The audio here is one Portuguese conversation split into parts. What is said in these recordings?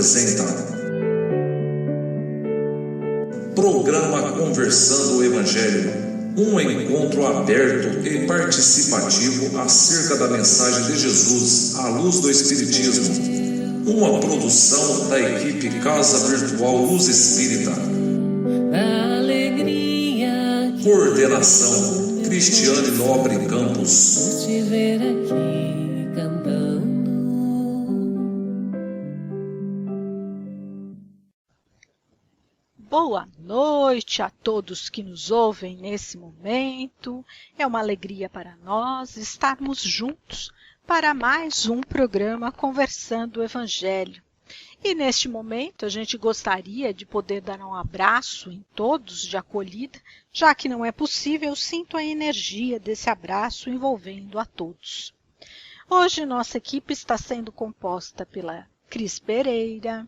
apresenta Programa Conversando o Evangelho, um encontro aberto e participativo acerca da mensagem de Jesus à luz do Espiritismo, uma produção da equipe Casa Virtual Luz Espírita. Coordenação Cristiane Nobre Campos. Boa noite a todos que nos ouvem nesse momento. É uma alegria para nós estarmos juntos para mais um programa Conversando o Evangelho. E neste momento a gente gostaria de poder dar um abraço em todos de acolhida, já que não é possível, eu sinto a energia desse abraço envolvendo a todos. Hoje nossa equipe está sendo composta pela Cris Pereira,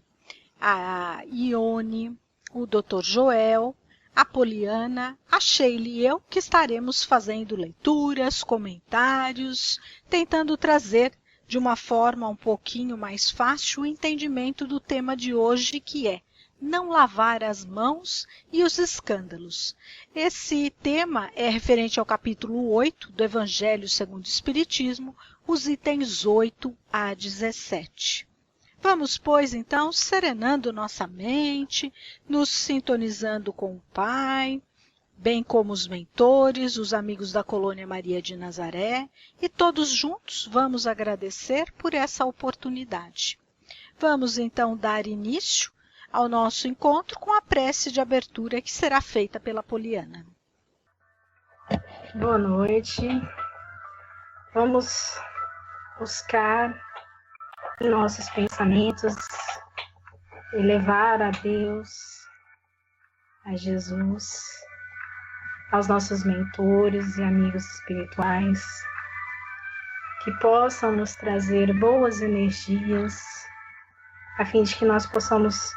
a Ione, o Dr. Joel, a Poliana, a Sheila e eu, que estaremos fazendo leituras, comentários, tentando trazer de uma forma um pouquinho mais fácil o entendimento do tema de hoje, que é não lavar as mãos e os escândalos. Esse tema é referente ao capítulo 8 do Evangelho segundo o Espiritismo, os itens 8 a 17. Vamos, pois, então, serenando nossa mente, nos sintonizando com o Pai, bem como os mentores, os amigos da Colônia Maria de Nazaré, e todos juntos vamos agradecer por essa oportunidade. Vamos, então, dar início ao nosso encontro com a prece de abertura que será feita pela Poliana. Boa noite. Vamos buscar em nossos pensamentos, elevar a Deus, a Jesus, aos nossos mentores e amigos espirituais, que possam nos trazer boas energias, a fim de que nós possamos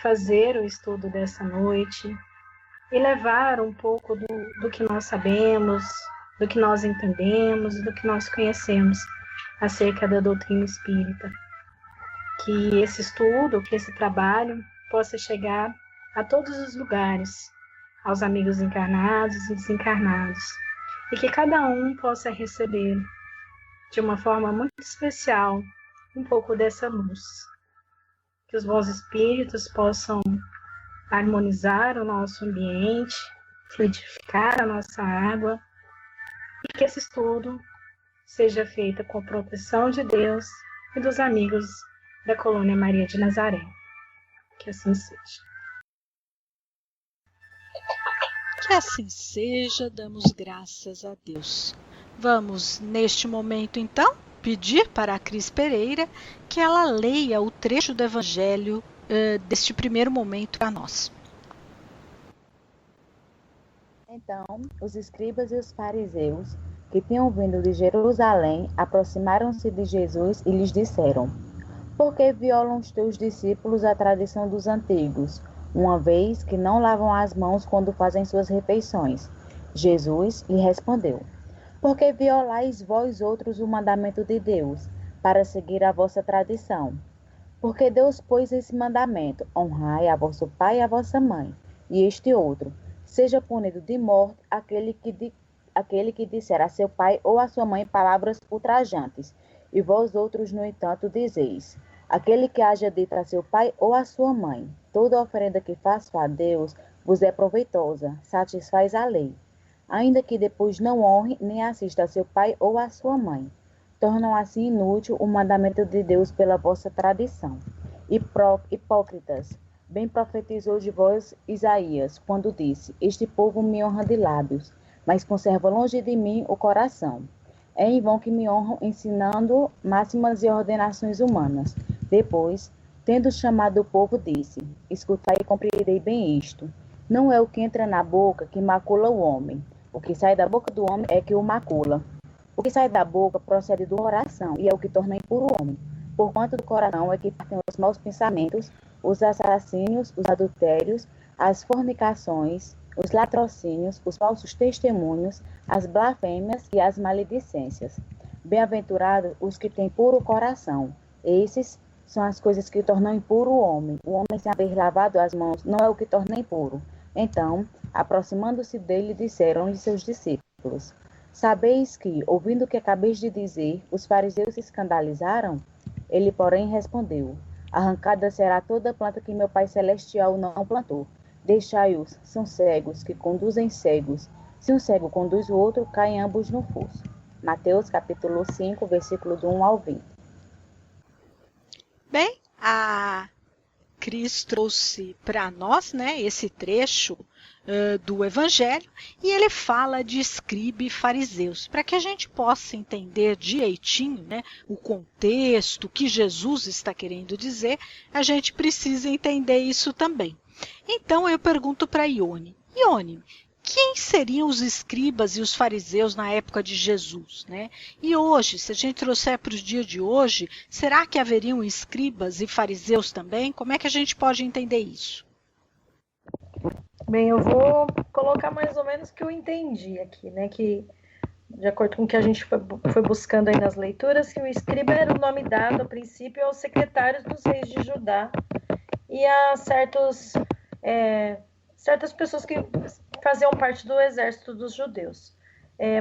fazer o estudo dessa noite e levar um pouco do que nós sabemos, do que nós entendemos, do que nós conhecemos acerca da doutrina espírita. Que esse estudo, que esse trabalho possa chegar a todos os lugares, aos amigos encarnados e desencarnados, e que cada um possa receber, de uma forma muito especial, um pouco dessa luz. Que os bons espíritos possam harmonizar o nosso ambiente, fluidificar a nossa água, e que esse estudo seja feito com proteção de Deus e dos amigos da Colônia Maria de Nazaré. Que assim seja. Que assim seja, damos graças a Deus. Vamos, neste momento, então, pedir para a Cris Pereira que ela leia o trecho do Evangelho deste primeiro momento para nós. Então, os escribas e os fariseus, que tinham vindo de Jerusalém, aproximaram-se de Jesus e lhes disseram: Por que violam os teus discípulos a tradição dos antigos, uma vez que não lavam as mãos quando fazem suas refeições? Jesus lhe respondeu: Por que violais vós outros o mandamento de Deus, para seguir a vossa tradição? Porque Deus pôs esse mandamento: honrai a vosso pai e a vossa mãe. E este outro: seja punido de morte aquele que disser a seu pai ou a sua mãe palavras ultrajantes. E vós outros, no entanto, dizeis: aquele que haja dito a seu pai ou a sua mãe, toda oferenda que faço a Deus vos é proveitosa, satisfaz a lei. Ainda que depois não honre nem assista a seu pai ou a sua mãe, tornam assim inútil o mandamento de Deus pela vossa tradição. Hipócritas, bem profetizou de vós Isaías, quando disse: Este povo me honra de lábios, mas conserva longe de mim o coração. É em vão que me honram ensinando máximas e ordenações humanas. Depois, tendo chamado o povo, disse: Escutai e compreendei bem isto. Não é o que entra na boca que macula o homem. O que sai da boca do homem é que o macula. O que sai da boca procede do coração, e é o que torna impuro o homem. Porquanto do coração é que partem os maus pensamentos, os assassínios, os adultérios, as fornicações, os latrocínios, os falsos testemunhos, as blasfêmias e as maledicências. Bem-aventurados os que têm puro coração, esses são as coisas que tornam impuro o homem. O homem sem haver lavado as mãos não é o que torna impuro. Então, aproximando-se dele, disseram-lhe seus discípulos: Sabeis que, ouvindo o que acabeis de dizer, os fariseus se escandalizaram? Ele, porém, respondeu: Arrancada será toda planta que meu Pai Celestial não plantou. Deixai-os, são cegos, que conduzem cegos. Se um cego conduz o outro, caem ambos no fosso. Mateus capítulo 5, versículo do 1 ao 20. Bem, a Cris trouxe para nós, né, esse trecho do Evangelho, e ele fala de escriba e fariseus, para que a gente possa entender direitinho, né, o contexto, o que Jesus está querendo dizer, a gente precisa entender isso também. Então eu pergunto para Ione, quem seriam os escribas e os fariseus na época de Jesus, né? E hoje, se a gente trouxer para os dias de hoje, será que haveriam escribas e fariseus também? Como é que a gente pode entender isso? Bem, eu vou colocar mais ou menos o que eu entendi aqui, né? Que, de acordo com o que a gente foi buscando aí nas leituras, que o escriba era o nome dado, a princípio, aos secretários dos reis de Judá e a certas pessoas que faziam parte do exército dos judeus.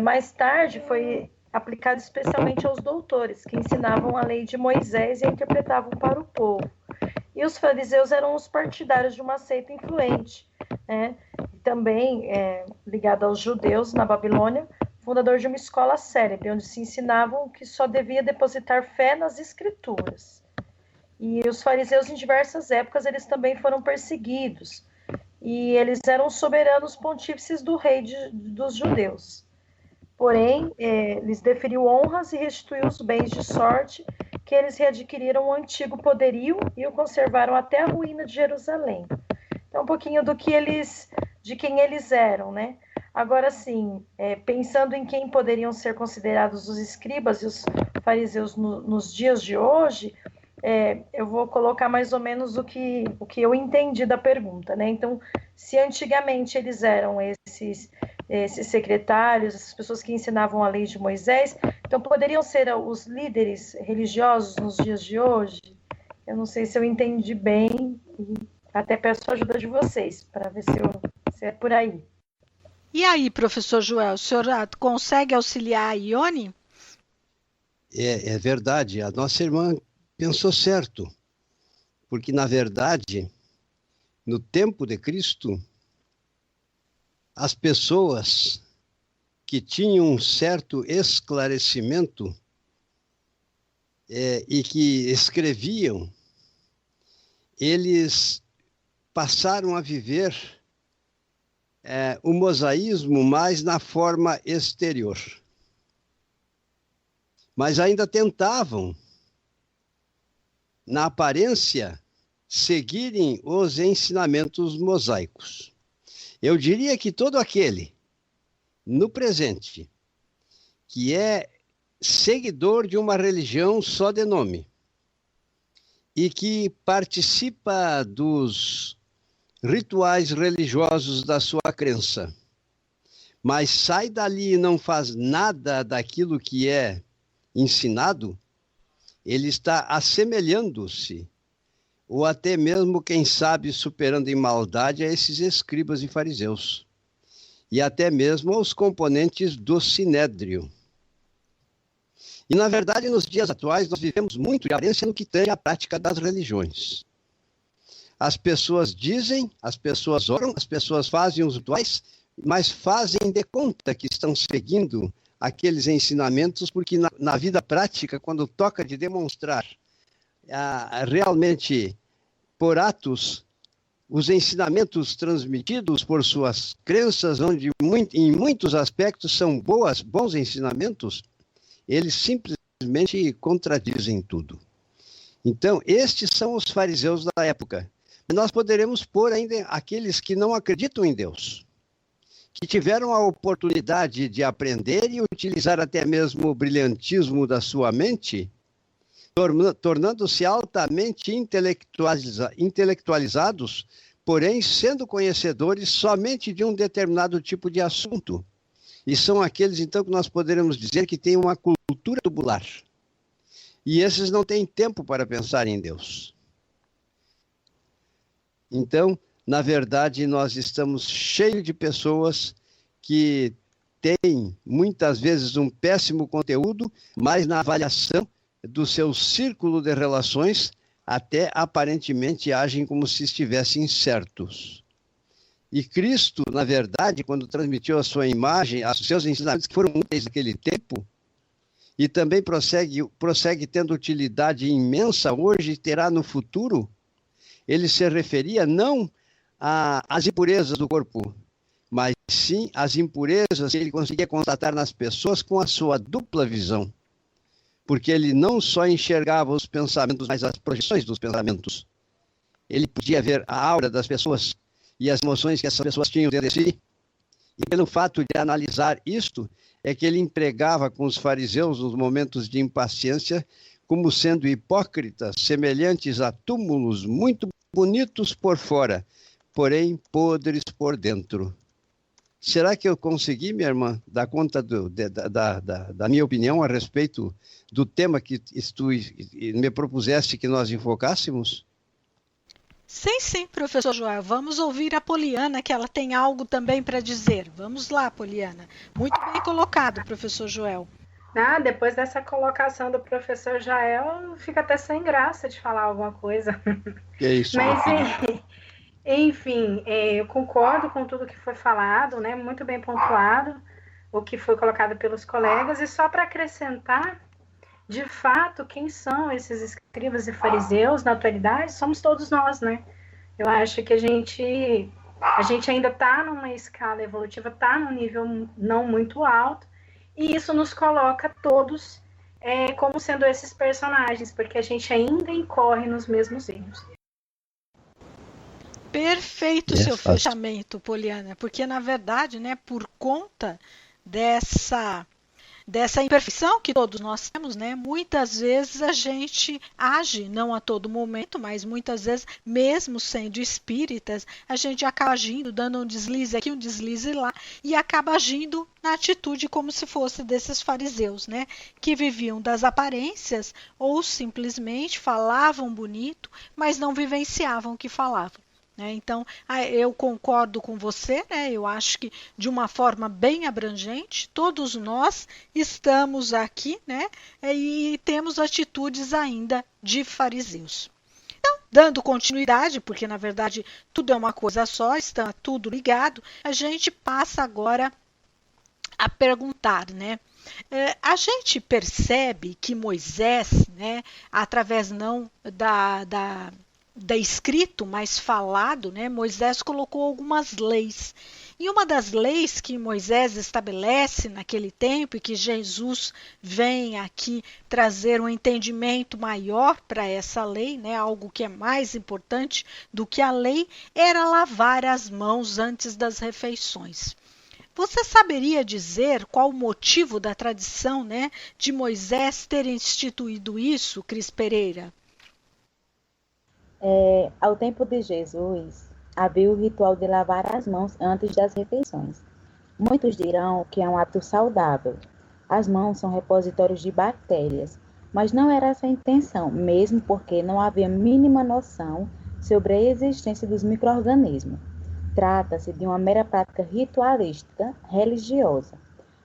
Mais tarde foi aplicado especialmente aos doutores, que ensinavam a lei de Moisés e a interpretavam para o povo. E os fariseus eram os partidários de uma seita influente, né? Também ligado aos judeus na Babilônia, fundador de uma escola célebre, onde se ensinavam que só devia depositar fé nas escrituras. E os fariseus, em diversas épocas, eles também foram perseguidos. E eles eram soberanos pontífices do rei dos judeus. Porém, lhes deferiu honras e restituiu os bens de sorte que eles readquiriram o antigo poderio e o conservaram até a ruína de Jerusalém. Então, um pouquinho de quem eles eram, né? Agora, sim, pensando em quem poderiam ser considerados os escribas e os fariseus nos dias de hoje, eu vou colocar mais ou menos o que eu entendi da pergunta, né? Então, se antigamente eles eram esses secretários, essas pessoas que ensinavam a lei de Moisés, então poderiam ser os líderes religiosos nos dias de hoje? Eu não sei se eu entendi bem, e até peço a ajuda de vocês, para ver se é por aí. E aí, professor Joel, o senhor consegue auxiliar a Ione? É verdade, a nossa irmã pensou certo, porque, na verdade, no tempo de Cristo, as pessoas que tinham um certo esclarecimento e que escreviam, eles passaram a viver o mosaísmo mais na forma exterior. Mas ainda tentavam, na aparência, seguirem os ensinamentos mosaicos. Eu diria que todo aquele, no presente, que é seguidor de uma religião só de nome e que participa dos rituais religiosos da sua crença, mas sai dali e não faz nada daquilo que é ensinado, ele está assemelhando-se, ou até mesmo, quem sabe, superando em maldade a esses escribas e fariseus, e até mesmo aos componentes do Sinédrio. E, na verdade, nos dias atuais, nós vivemos muito de aparência no que tange à prática das religiões. As pessoas dizem, as pessoas oram, as pessoas fazem os rituais, mas fazem de conta que estão seguindo aqueles ensinamentos, porque na vida prática, quando toca de demonstrar realmente por atos os ensinamentos transmitidos por suas crenças, onde em muitos aspectos são bons ensinamentos, eles simplesmente contradizem tudo. Então, estes são os fariseus da época. Nós poderemos pôr ainda aqueles que não acreditam em Deus, que tiveram a oportunidade de aprender e utilizar até mesmo o brilhantismo da sua mente, tornando-se altamente intelectualizados, porém sendo conhecedores somente de um determinado tipo de assunto. E são aqueles, então, que nós poderemos dizer que têm uma cultura tubular. E esses não têm tempo para pensar em Deus. Então, na verdade, nós estamos cheios de pessoas que têm, muitas vezes, um péssimo conteúdo, mas na avaliação do seu círculo de relações, até aparentemente agem como se estivessem certos. E Cristo, na verdade, quando transmitiu a sua imagem, os seus ensinamentos que foram úteis naquele tempo, e também prossegue tendo utilidade imensa hoje e terá no futuro, ele se referia não às impurezas do corpo, mas sim às impurezas que ele conseguia constatar nas pessoas com a sua dupla visão. Porque ele não só enxergava os pensamentos, mas as projeções dos pensamentos. Ele podia ver a aura das pessoas e as emoções que essas pessoas tinham dentro de si. E pelo fato de analisar isto, é que ele empregava com os fariseus nos momentos de impaciência como sendo hipócritas, semelhantes a túmulos muito bonitos por fora, porém podres por dentro. Será que eu consegui, minha irmã, dar conta da minha opinião a respeito do tema que tu me propuseste que nós enfocássemos? Sim, professor Joel. Vamos ouvir a Poliana, que ela tem algo também para dizer. Vamos lá, Poliana. Muito bem colocado, professor Joel. Depois dessa colocação do professor Joel, fica até sem graça de falar alguma coisa. Que isso? Mas, enfim, eu concordo com tudo que foi falado, né? Muito bem pontuado o que foi colocado pelos colegas. E só para acrescentar, de fato, quem são esses escribas e fariseus na atualidade? Somos todos nós, né? Eu acho que a gente ainda está numa escala evolutiva, está num nível não muito alto, e isso nos coloca todos como sendo esses personagens, porque a gente ainda incorre nos mesmos erros. Perfeito seu fechamento, Poliana, porque na verdade, né, por conta dessa imperfeição que todos nós temos, né? Muitas vezes a gente age, não a todo momento, mas muitas vezes, mesmo sendo espíritas, a gente acaba agindo, dando um deslize aqui, um deslize lá, e acaba agindo na atitude como se fosse desses fariseus, né? Que viviam das aparências ou simplesmente falavam bonito, mas não vivenciavam o que falavam. Então, eu concordo com você, né? Eu acho que de uma forma bem abrangente, todos nós estamos aqui, né? E temos atitudes ainda de fariseus. Então, dando continuidade, porque na verdade tudo é uma coisa só, está tudo ligado, a gente passa agora a perguntar, né? A gente percebe que Moisés, né, através não da escrito, mas falado, né, Moisés colocou algumas leis. E uma das leis que Moisés estabelece naquele tempo, e que Jesus vem aqui trazer um entendimento maior para essa lei, né, algo que é mais importante do que a lei, era lavar as mãos antes das refeições. Você saberia dizer qual o motivo da tradição, né, de Moisés ter instituído isso, Cris Pereira? Ao tempo de Jesus, havia o ritual de lavar as mãos antes das refeições. Muitos dirão que é um hábito saudável. As mãos são repositórios de bactérias, mas não era essa a intenção, mesmo porque não havia mínima noção sobre a existência dos micro-organismos. Trata-se de uma mera prática ritualística religiosa,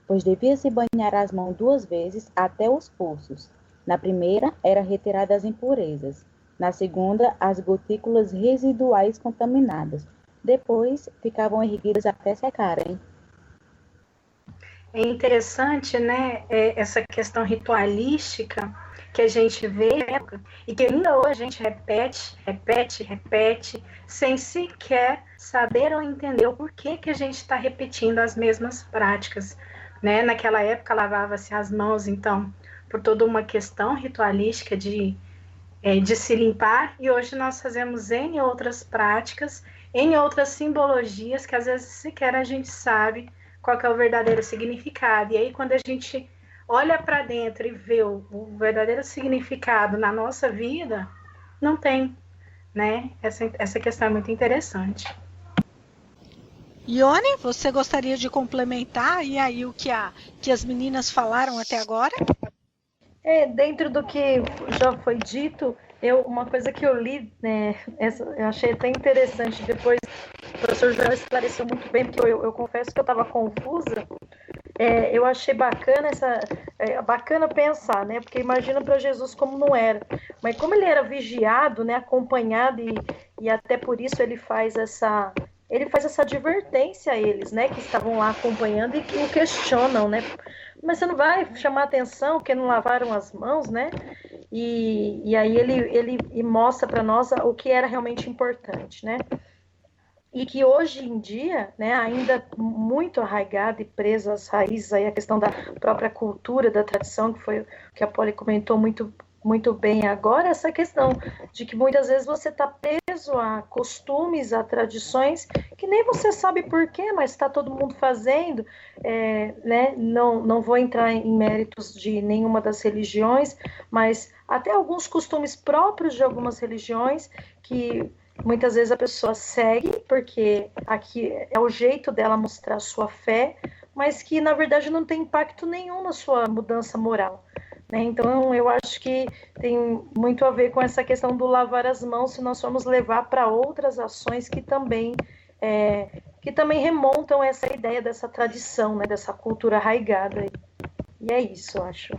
pois devia-se banhar as mãos 2 vezes até os pulsos. Na primeira, era retirada as impurezas. Na segunda, as gotículas residuais contaminadas. Depois, ficavam erguidas até secarem. É interessante, né, essa questão ritualística que a gente vê e que ainda hoje a gente repete, sem sequer saber ou entender o porquê que a gente está repetindo as mesmas práticas, né? Naquela época lavava-se as mãos, então, por toda uma questão ritualística de se limpar, e hoje nós fazemos N outras práticas, N outras simbologias que às vezes sequer a gente sabe qual que é o verdadeiro significado. E aí quando a gente olha para dentro e vê o verdadeiro significado na nossa vida, não tem, né? Essa questão é muito interessante. Ione, você gostaria de complementar e aí o que as meninas falaram até agora? Dentro do que já foi dito, uma coisa que eu li, né, eu achei até interessante, depois o professor Joel esclareceu muito bem, porque eu confesso que eu estava confusa. Eu achei bacana bacana pensar, né? Porque imagina para Jesus como não era, mas como ele era vigiado, né, acompanhado e até por isso ele faz essa advertência a eles, né, que estavam lá acompanhando e que o questionam, né? Mas você não vai chamar atenção porque não lavaram as mãos, né? E aí ele mostra para nós o que era realmente importante, né? E que hoje em dia, né, ainda muito arraigado e preso às raízes, aí a questão da própria cultura, da tradição, que foi o que a Polly comentou muito bem agora, essa questão de que muitas vezes você está preso a costumes, a tradições, que nem você sabe por quê, mas está todo mundo fazendo, né? Não vou entrar em méritos de nenhuma das religiões, mas até alguns costumes próprios de algumas religiões que muitas vezes a pessoa segue, porque aqui é o jeito dela mostrar sua fé, mas que na verdade não tem impacto nenhum na sua mudança moral, né? Então eu acho que tem muito a ver com essa questão do lavar as mãos, se nós formos levar para outras ações que também remontam essa ideia dessa tradição, né? Dessa cultura arraigada. E é isso, eu acho.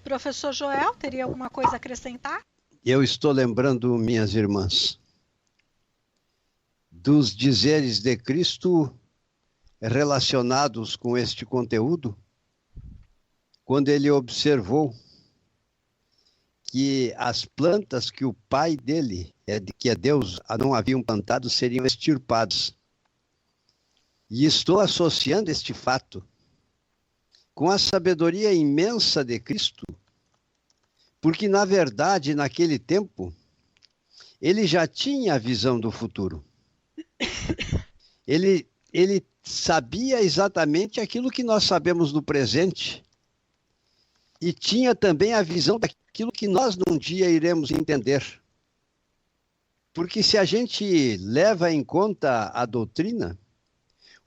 Professor Joel, teria alguma coisa a acrescentar? Eu estou lembrando, minhas irmãs, dos dizeres de Cristo relacionados com este conteúdo, quando ele observou que as plantas que o pai dele, que é Deus, não haviam plantado, seriam extirpadas. E estou associando este fato com a sabedoria imensa de Cristo, porque, na verdade, naquele tempo, ele já tinha a visão do futuro. Ele sabia exatamente aquilo que nós sabemos no presente e tinha também a visão daquilo que nós num dia iremos entender. Porque se a gente leva em conta a doutrina,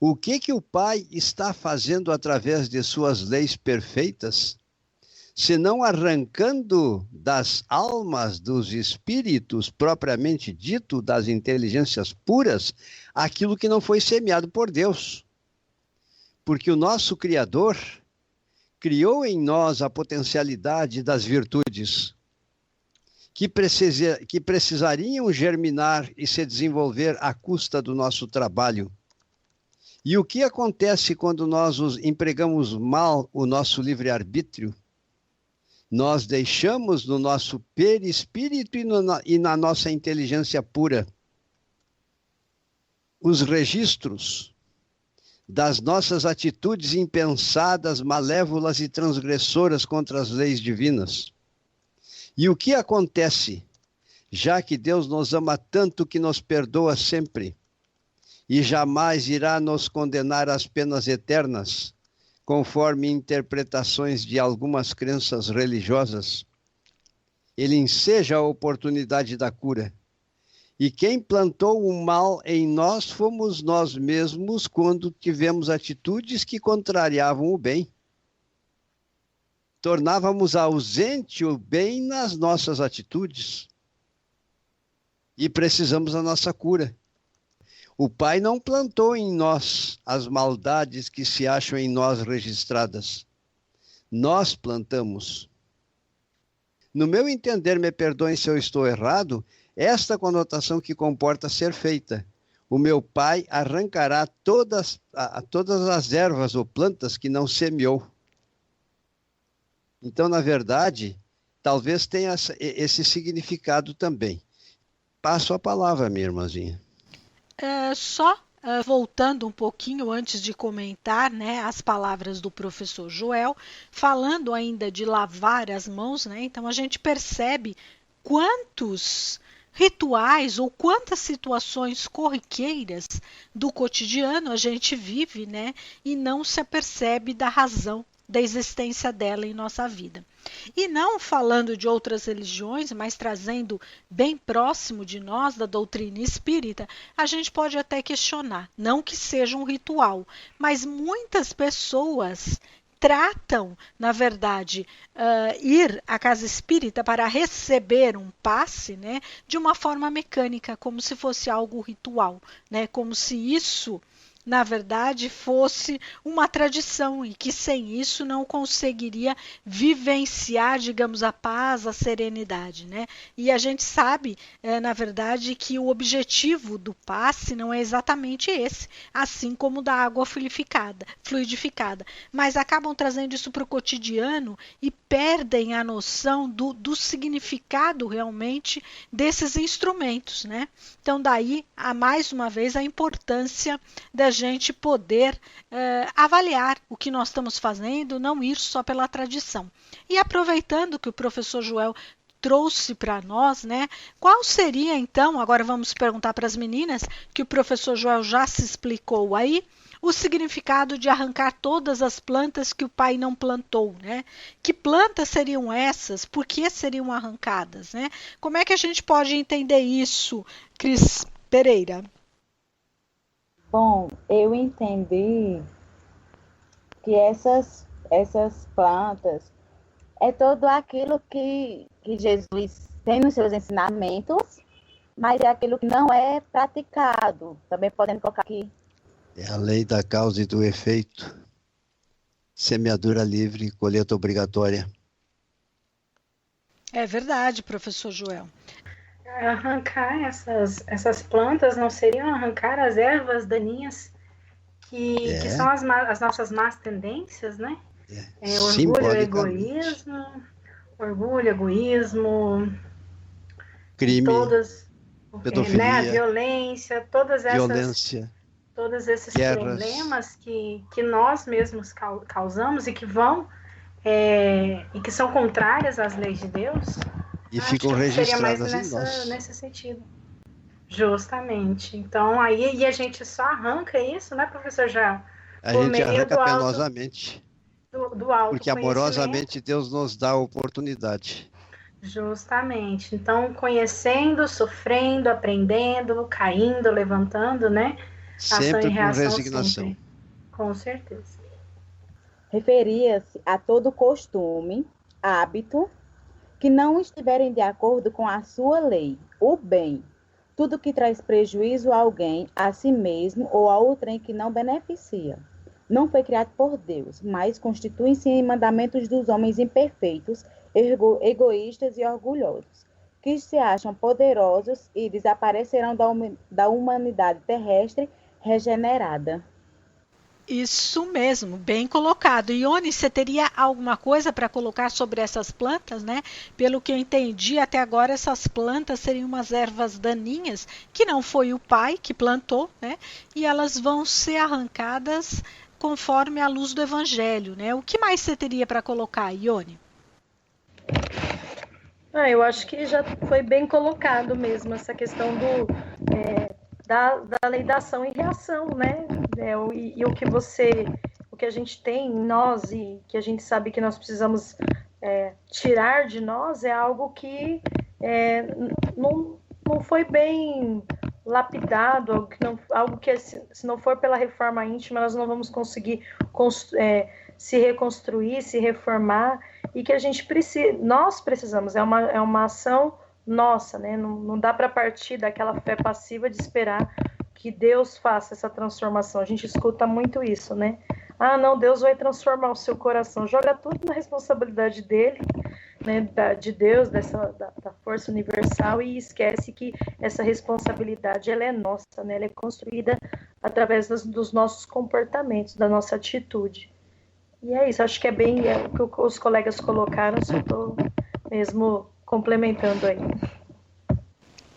o que o Pai está fazendo através de suas leis perfeitas, senão arrancando das almas dos espíritos, propriamente dito, das inteligências puras, aquilo que não foi semeado por Deus. Porque o nosso Criador criou em nós a potencialidade das virtudes, que precisariam germinar e se desenvolver à custa do nosso trabalho. E o que acontece quando nós empregamos mal o nosso livre-arbítrio? Nós deixamos no nosso perispírito e na nossa inteligência pura os registros das nossas atitudes impensadas, malévolas e transgressoras contra as leis divinas. E o que acontece, já que Deus nos ama tanto que nos perdoa sempre e jamais irá nos condenar às penas eternas, conforme interpretações de algumas crenças religiosas, ele enseja a oportunidade da cura. E quem plantou o mal em nós fomos nós mesmos quando tivemos atitudes que contrariavam o bem. Tornávamos ausente o bem nas nossas atitudes. E precisamos da nossa cura. O Pai não plantou em nós as maldades que se acham em nós registradas. Nós plantamos. No meu entender, me perdoem se eu estou errado, esta conotação que comporta ser feita. O meu Pai arrancará todas as ervas ou plantas que não semeou. Então, na verdade, talvez tenha esse significado também. Passo a palavra, minha irmãzinha. Voltando um pouquinho antes de comentar, né, as palavras do professor Joel, falando ainda de lavar as mãos, né, então a gente percebe quantos rituais ou quantas situações corriqueiras do cotidiano a gente vive, né, e não se apercebe da razão da existência dela em nossa vida. E não falando de outras religiões, mas trazendo bem próximo de nós, da doutrina espírita, a gente pode até questionar, não que seja um ritual, mas muitas pessoas tratam, na verdade, ir à casa espírita para receber um passe, né, de uma forma mecânica, como se fosse algo ritual, né, como se isso, na verdade, fosse uma tradição e que sem isso não conseguiria vivenciar, digamos, a paz, a serenidade, né? E a gente sabe, na verdade, que o objetivo do passe não é exatamente esse, assim como da água fluidificada, mas acabam trazendo isso para o cotidiano e perdem a noção do significado realmente desses instrumentos, né? Então, daí, mais uma vez, a importância da gente poder avaliar o que nós estamos fazendo, não ir só pela tradição. E aproveitando que o professor Joel trouxe para nós, né? Qual seria então, agora vamos perguntar para as meninas, que o professor Joel já se explicou aí, o significado de arrancar todas as plantas que o pai não plantou, né? Que plantas seriam essas? Por que seriam arrancadas, né? Como é que a gente pode entender isso, Cris Pereira? Bom, eu entendi que essas plantas é tudo aquilo que Jesus tem nos seus ensinamentos, mas é aquilo que não é praticado. Também podemos colocar aqui. É a lei da causa e do efeito. Semeadura livre, colheita obrigatória. É verdade, professor Joel. Arrancar essas plantas não seriam arrancar as ervas daninhas que são as nossas más tendências, né? Orgulho, egoísmo, crime, pedofilia, né? A violência, todos esses guerras, problemas que nós mesmos causamos e que vão e que são contrárias às leis de Deus. E ficam registradas em nós. Nesse sentido. Justamente. Então, aí a gente só arranca isso, né, professor Joel? A gente arranca penosamente. Do alto porque amorosamente Deus nos dá a oportunidade. Justamente. Então, conhecendo, sofrendo, aprendendo, caindo, levantando, né? Sempre ação e reação, com resignação. Sempre. Com certeza. Referia-se a todo costume, hábito, que não estiverem de acordo com a sua lei, o bem, tudo que traz prejuízo a alguém, a si mesmo ou a outrem que não beneficia. Não foi criado por Deus, mas constituem-se em mandamentos dos homens imperfeitos, egoístas e orgulhosos, que se acham poderosos e desaparecerão da humanidade terrestre regenerada. Isso mesmo, bem colocado. Ione, você teria alguma coisa para colocar sobre essas plantas, né? Pelo que eu entendi, até agora essas plantas seriam umas ervas daninhas, que não foi o pai que plantou, né? E elas vão ser arrancadas conforme a luz do evangelho, né? O que mais você teria para colocar, Ione? Eu acho que já foi bem colocado mesmo essa questão da lei da ação e reação, né? E o que a gente tem em nós e que a gente sabe que nós precisamos tirar de nós é algo que não foi bem lapidado, algo que se não for pela reforma íntima nós não vamos conseguir se reconstruir, se reformar, e que nós precisamos, é uma ação nossa, né? Não dá para partir daquela fé passiva de esperar que Deus faça essa transformação. A gente escuta muito isso, né? Não, Deus vai transformar o seu coração. Joga tudo na responsabilidade dele, né? De Deus, da força universal, e esquece que essa responsabilidade ela é nossa, né? Ela é construída através dos nossos comportamentos, da nossa atitude. E é isso, acho que é bem o que os colegas colocaram, só estou mesmo complementando aí.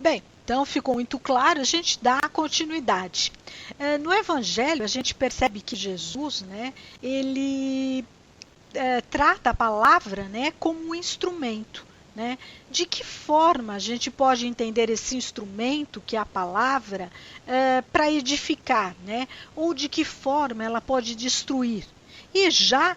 Bem, então ficou muito claro, a gente dá continuidade. No Evangelho, a gente percebe que Jesus, né, ele trata a palavra, né, como um instrumento. Né? De que forma a gente pode entender esse instrumento, que é a palavra, para edificar, né? Ou de que forma ela pode destruir? E já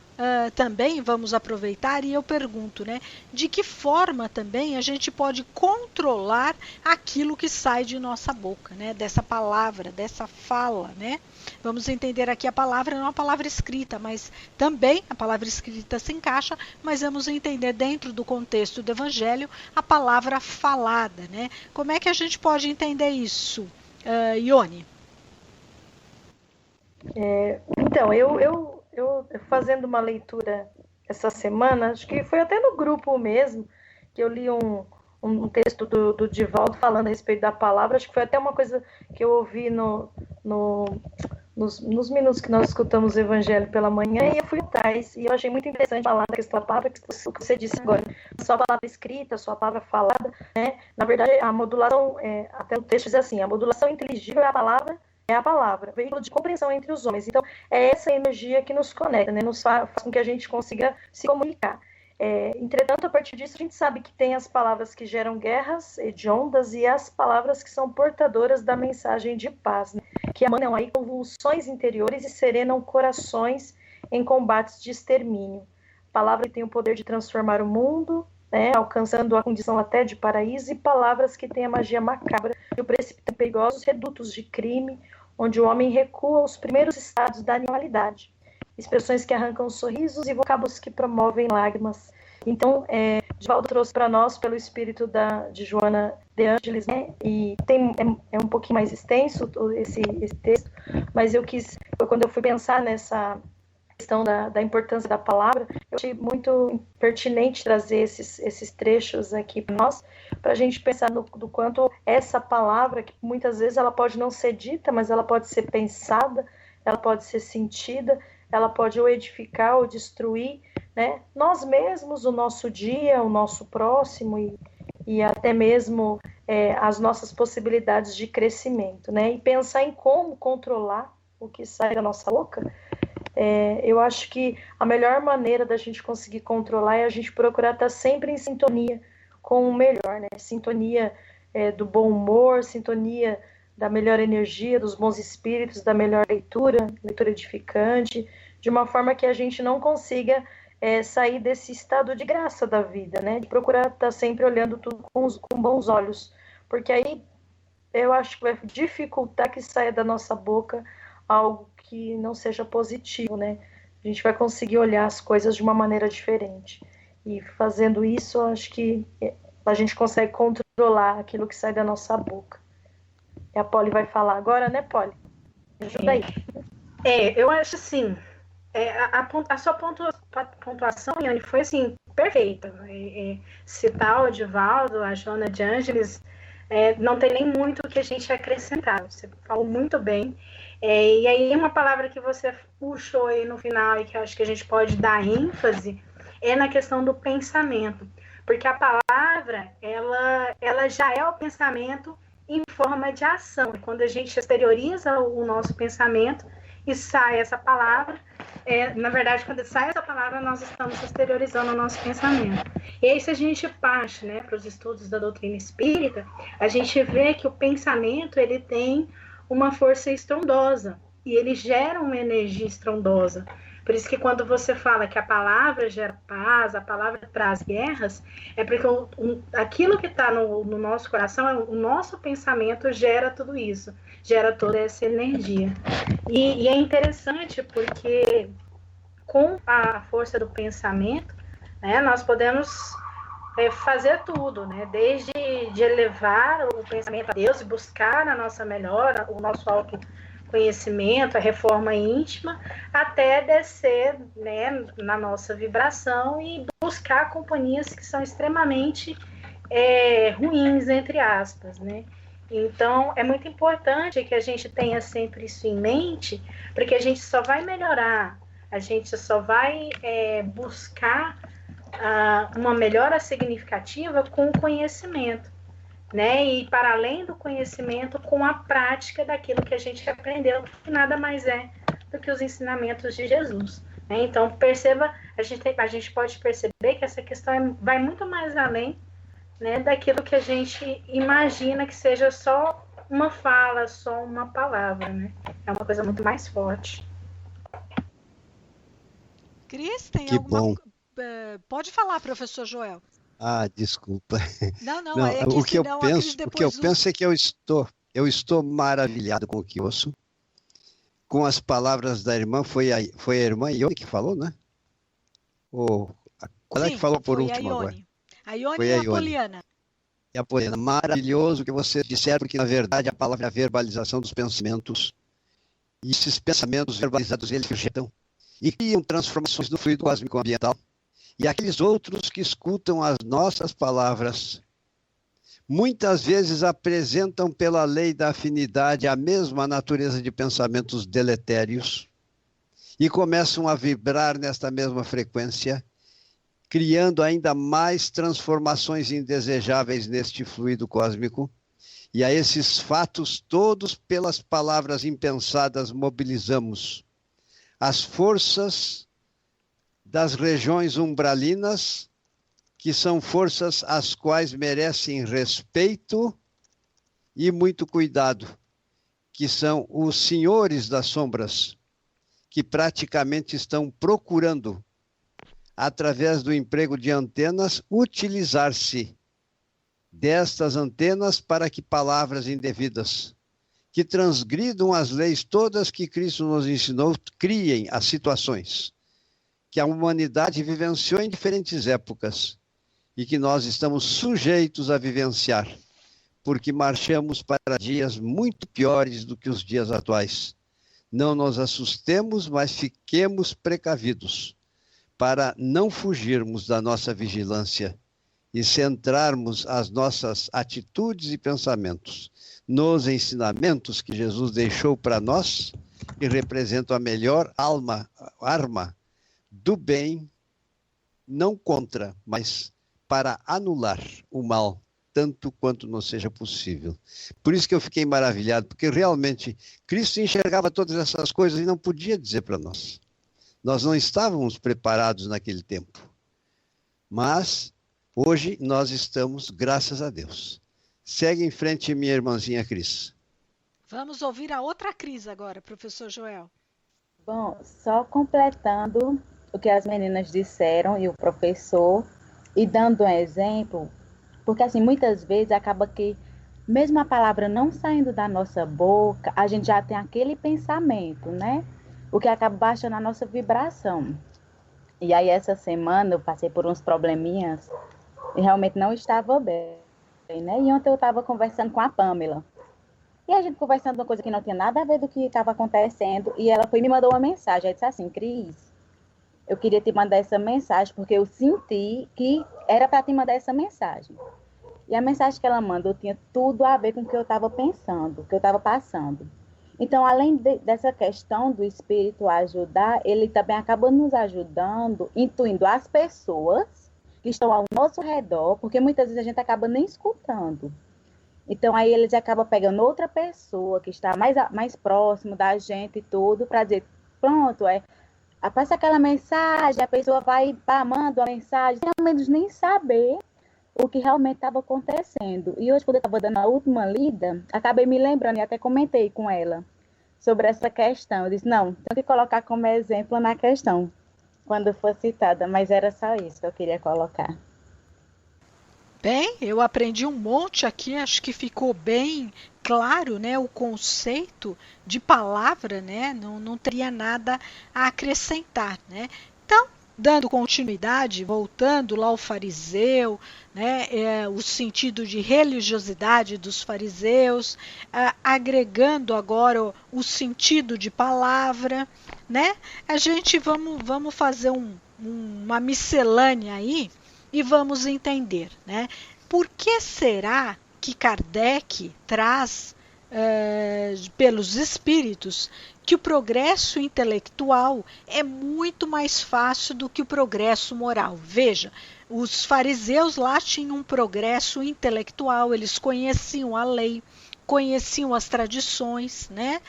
também vamos aproveitar e eu pergunto, né, de que forma também a gente pode controlar aquilo que sai de nossa boca, né, dessa palavra, dessa fala, né? Vamos entender aqui a palavra não é uma palavra escrita, mas também a palavra escrita se encaixa, mas vamos entender dentro do contexto do Evangelho a palavra falada, né? Como é que a gente pode entender isso, Ione? Então, eu fazendo uma leitura essa semana, acho que foi até no grupo mesmo, que eu li um texto do Divaldo falando a respeito da palavra, acho que foi até uma coisa que eu ouvi nos minutos que nós escutamos o Evangelho pela manhã, e eu fui atrás, e eu achei muito interessante falar da questão da palavra, que você disse agora, só a palavra escrita, só a palavra falada, né? Na verdade, a modulação, até o texto diz assim, a modulação inteligível é a palavra, veículo de compreensão entre os homens. Então, é essa energia que nos conecta, né? Nos faz com que a gente consiga se comunicar. Entretanto, a partir disso, a gente sabe que tem as palavras que geram guerras hediondas e as palavras que são portadoras da mensagem de paz, né? Que emanam aí convulsões interiores e serenam corações em combates de extermínio. Palavra que tem o poder de transformar o mundo, né, alcançando a condição até de paraíso, e palavras que têm a magia macabra e o precipitam em perigosos redutos de crime, onde o homem recua aos primeiros estados da animalidade. Expressões que arrancam sorrisos e vocábulos que promovem lágrimas. Então, Divaldo trouxe para nós, pelo espírito de Joana de Ângeles, né? E é um pouquinho mais extenso esse texto, mas quando eu fui pensar nessa questão da importância da palavra, eu achei muito pertinente trazer esses trechos aqui para nós, para a gente pensar do quanto essa palavra, que muitas vezes ela pode não ser dita, mas ela pode ser pensada, ela pode ser sentida, ela pode ou edificar ou destruir, né? Nós mesmos, o nosso dia, o nosso próximo e até mesmo as nossas possibilidades de crescimento, né? E pensar em como controlar o que sai da nossa boca. Eu acho que a melhor maneira da gente conseguir controlar é a gente procurar estar sempre em sintonia com o melhor, né? Sintonia do bom humor, sintonia da melhor energia, dos bons espíritos, da melhor leitura edificante, de uma forma que a gente não consiga sair desse estado de graça da vida, né? De procurar estar sempre olhando tudo com bons olhos, porque aí eu acho que vai dificultar que saia da nossa boca algo que não seja positivo, né? A gente vai conseguir olhar as coisas de uma maneira diferente. E fazendo isso, eu acho que a gente consegue controlar aquilo que sai da nossa boca. E a Polly vai falar agora, né, Polly? Me ajuda aí. Eu acho assim, a sua pontuação, Iane, foi assim, perfeita. Citar o Divaldo, a Joana de Ângeles, não tem nem muito o que a gente acrescentar. Você falou muito bem. E aí uma palavra que você puxou aí no final e que eu acho que a gente pode dar ênfase é na questão do pensamento, porque a palavra ela já é o pensamento em forma de ação. Quando a gente exterioriza o nosso pensamento e sai essa palavra, na verdade, quando sai essa palavra, nós estamos exteriorizando o nosso pensamento. E aí, se a gente parte, né, para os estudos da doutrina espírita, a gente vê que o pensamento ele tem uma força estrondosa, e ele gera uma energia estrondosa. Por isso que quando você fala que a palavra gera paz, a palavra traz guerras, é porque aquilo que está no nosso coração, o nosso pensamento gera tudo isso, gera toda essa energia. E é interessante porque com a força do pensamento, né, nós podemos fazer tudo, né? Desde de elevar o pensamento a Deus e buscar a nossa melhora, o nosso autoconhecimento, a reforma íntima, até descer, né, na nossa vibração e buscar companhias que são extremamente ruins, entre aspas, né? Então, é muito importante que a gente tenha sempre isso em mente, porque a gente só vai melhorar, a gente só vai buscar uma melhora significativa com o conhecimento, né? E para além do conhecimento, com a prática daquilo que a gente aprendeu, que nada mais é do que os ensinamentos de Jesus, né? Então, perceba, a gente pode perceber que essa questão vai muito mais além, né, daquilo que a gente imagina que seja só uma fala, só uma palavra, né? É uma coisa muito mais forte. Cris, tem Que alguma... bom. Pode falar, professor Joel. Ah, desculpa. Não, Não, é que o que eu senão a Cris penso, o que eu depois penso é que eu estou maravilhado com o que ouço, com as palavras da irmã. Foi a irmã Ione que falou, né? Qual é que Sim, falou por foi último a agora? Ione. A Ione Foi e a a Ione. Poliana. E a Poliana, maravilhoso o que vocês disseram, porque na verdade a palavra é a verbalização dos pensamentos. E esses pensamentos verbalizados, eles projetam e criam transformações no fluido cósmico ambiental. E aqueles outros que escutam as nossas palavras, muitas vezes apresentam pela lei da afinidade a mesma natureza de pensamentos deletérios e começam a vibrar nesta mesma frequência, criando ainda mais transformações indesejáveis neste fluido cósmico. E a esses fatos todos, pelas palavras impensadas, mobilizamos as forças das regiões umbralinas, que são forças as quais merecem respeito e muito cuidado, que são os senhores das sombras, que praticamente estão procurando, através do emprego de antenas, utilizar-se destas antenas para que palavras indevidas, que transgridam as leis todas que Cristo nos ensinou, criem as situações que a humanidade vivenciou em diferentes épocas e que nós estamos sujeitos a vivenciar, porque marchamos para dias muito piores do que os dias atuais. Não nos assustemos, mas fiquemos precavidos para não fugirmos da nossa vigilância e centrarmos as nossas atitudes e pensamentos nos ensinamentos que Jesus deixou para nós, que representam a melhor arma do bem, não contra, mas para anular o mal, tanto quanto não seja possível. Por isso que eu fiquei maravilhado, porque realmente Cristo enxergava todas essas coisas e não podia dizer para nós. Nós não estávamos preparados naquele tempo. Mas hoje nós estamos, graças a Deus. Segue em frente, minha irmãzinha Cris. Vamos ouvir a outra Cris agora, professor Joel. Bom, só completando o que as meninas disseram e o professor, e dando um exemplo, porque assim, muitas vezes acaba que, mesmo a palavra não saindo da nossa boca, a gente já tem aquele pensamento, né? O que acaba baixando a nossa vibração. E aí, essa semana, eu passei por uns probleminhas e realmente não estava bem, né? E ontem eu estava conversando com a Pamela. E a gente conversando uma coisa que não tinha nada a ver do que estava acontecendo, e ela me mandou uma mensagem. Ela disse assim: Cris, eu queria te mandar essa mensagem, porque eu senti que era para te mandar essa mensagem. E a mensagem que ela mandou tinha tudo a ver com o que eu estava pensando, o que eu estava passando. Então, além dessa questão do espírito ajudar, ele também acaba nos ajudando, intuindo as pessoas que estão ao nosso redor, porque muitas vezes a gente acaba nem escutando. Então, aí eles acabam pegando outra pessoa que está mais próximo da gente e tudo, para dizer, pronto, passa aquela mensagem, a pessoa vai, manda a mensagem, sem ao menos nem saber o que realmente estava acontecendo. E hoje, quando eu estava dando a última lida, acabei me lembrando e até comentei com ela sobre essa questão. Eu disse, não, tenho que colocar como exemplo na questão, quando for citada, mas era só isso que eu queria colocar. Bem, eu aprendi um monte aqui, acho que ficou bem claro, né, o conceito de palavra, né, não teria nada a acrescentar, né. Então, dando continuidade, voltando lá ao fariseu, né, o sentido de religiosidade dos fariseus, agregando agora o sentido de palavra, né, a gente vamos fazer uma miscelânea aí, e vamos entender, né? Por que será que Kardec traz, pelos espíritos, que o progresso intelectual é muito mais fácil do que o progresso moral? Veja, os fariseus lá tinham um progresso intelectual, eles conheciam a lei, conheciam as tradições, né?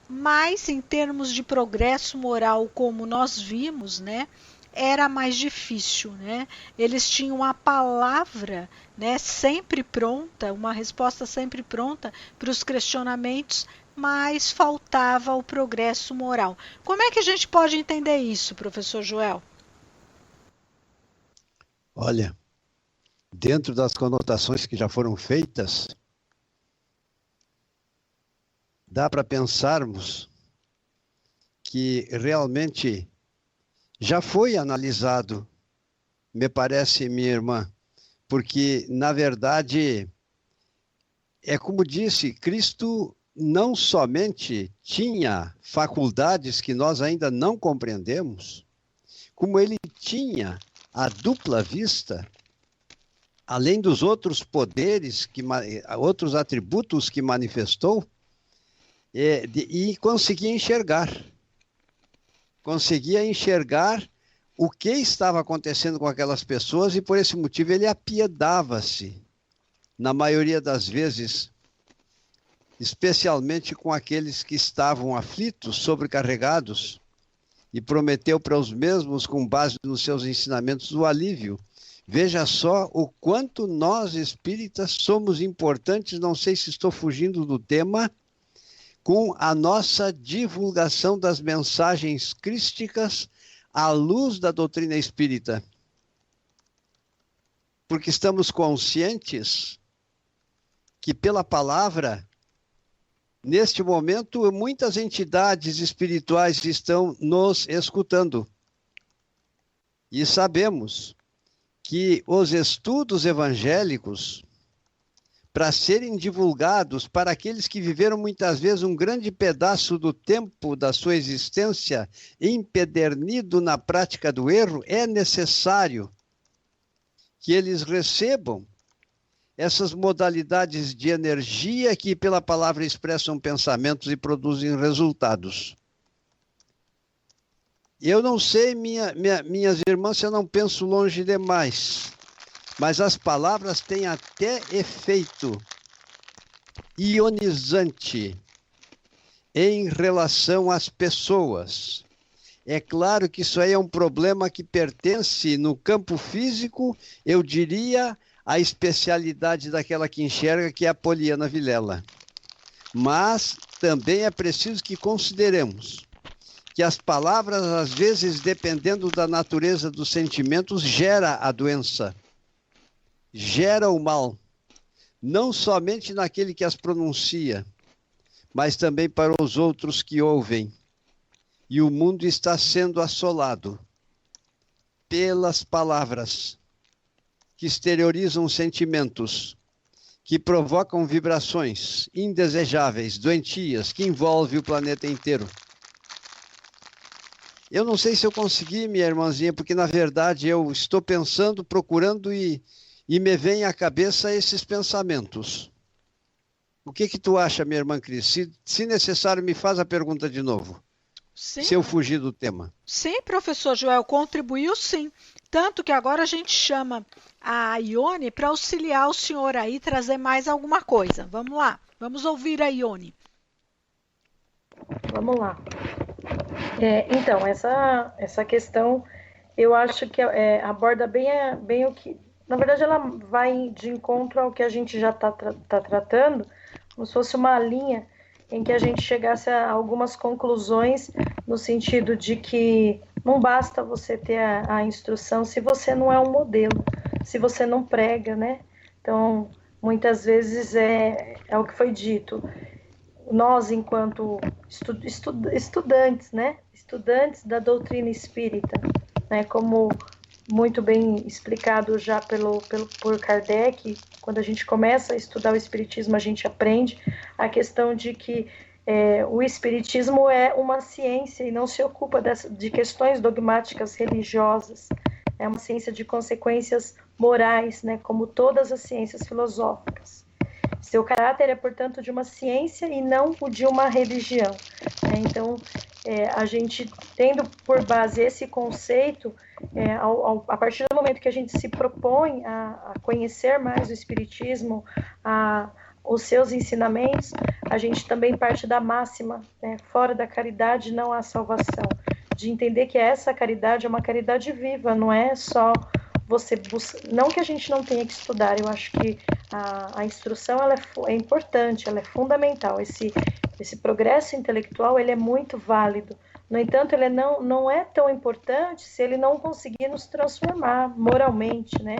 Mas em termos de progresso moral, como nós vimos, né, era mais difícil, né? Eles tinham a palavra, né, sempre pronta, uma resposta sempre pronta para os questionamentos mas faltava o progresso moral. Como é que a gente pode entender isso, professor Joel? Olha, dentro das conotações que já foram feitas, dá para pensarmos que realmente já foi analisado, me parece, minha irmã, porque, na verdade, é como disse, Cristo não somente tinha faculdades que nós ainda não compreendemos, como ele tinha a dupla vista, além dos outros poderes, outros atributos que manifestou, e conseguia enxergar o que estava acontecendo com aquelas pessoas, e por esse motivo ele apiedava-se, na maioria das vezes, especialmente com aqueles que estavam aflitos, sobrecarregados, e prometeu para os mesmos, com base nos seus ensinamentos, o alívio. Veja só o quanto nós espíritas somos importantes, não sei se estou fugindo do tema, com a nossa divulgação das mensagens crísticas à luz da doutrina espírita. Porque estamos conscientes que pela palavra, neste momento, muitas entidades espirituais estão nos escutando. E sabemos que os estudos evangélicos, para serem divulgados para aqueles que viveram muitas vezes um grande pedaço do tempo da sua existência empedernido na prática do erro, é necessário que eles recebam essas modalidades de energia que pela palavra expressam pensamentos e produzem resultados. Eu não sei, minhas irmãs, se eu não penso longe demais, mas as palavras têm até efeito ionizante em relação às pessoas. É claro que isso aí é um problema que pertence no campo físico, eu diria, à especialidade daquela que enxerga, que é a Poliana Vilela. Mas também é preciso que consideremos que as palavras, às vezes, dependendo da natureza dos sentimentos, gera a doença, gera o mal, não somente naquele que as pronuncia, mas também para os outros que ouvem. E o mundo está sendo assolado pelas palavras que exteriorizam sentimentos, que provocam vibrações indesejáveis, doentias, que envolvem o planeta inteiro. Eu não sei se eu consegui, minha irmãzinha, porque na verdade eu estou pensando, procurando e me vem à cabeça esses pensamentos. O que tu acha, minha irmã Cris? Se necessário, me faz a pergunta de novo. Sim. Se eu fugir do tema. Sim, professor Joel, contribuiu sim. Tanto que agora a gente chama a Ione para auxiliar o senhor aí, trazer mais alguma coisa. Vamos lá, vamos ouvir a Ione. Vamos lá. Então, essa questão, eu acho que aborda bem o que... Na verdade, ela vai de encontro ao que a gente já está tratando, como se fosse uma linha em que a gente chegasse a algumas conclusões, no sentido de que não basta você ter a instrução se você não é um modelo, se você não prega, né? Então, muitas vezes é o que foi dito. Nós, enquanto estudantes, né? Estudantes da doutrina espírita, né? Como muito bem explicado já por Kardec, quando a gente começa a estudar o espiritismo, a gente aprende a questão de que o espiritismo é uma ciência e não se ocupa de questões dogmáticas religiosas. É uma ciência de consequências morais, né? Como todas as ciências filosóficas. Seu caráter é, portanto, de uma ciência e não o de uma religião, né? Então, a gente tendo por base esse conceito, a partir do momento que a gente se propõe a conhecer mais o espiritismo, os seus ensinamentos, a gente também parte da máxima, né? Fora da caridade não há salvação, de entender que essa caridade é uma caridade viva, não é só você busca... Não que a gente não tenha que estudar, eu acho que a instrução ela é importante, ela é fundamental, esse esse progresso intelectual, ele é muito válido. No entanto, ele não é tão importante se ele não conseguir nos transformar moralmente, né?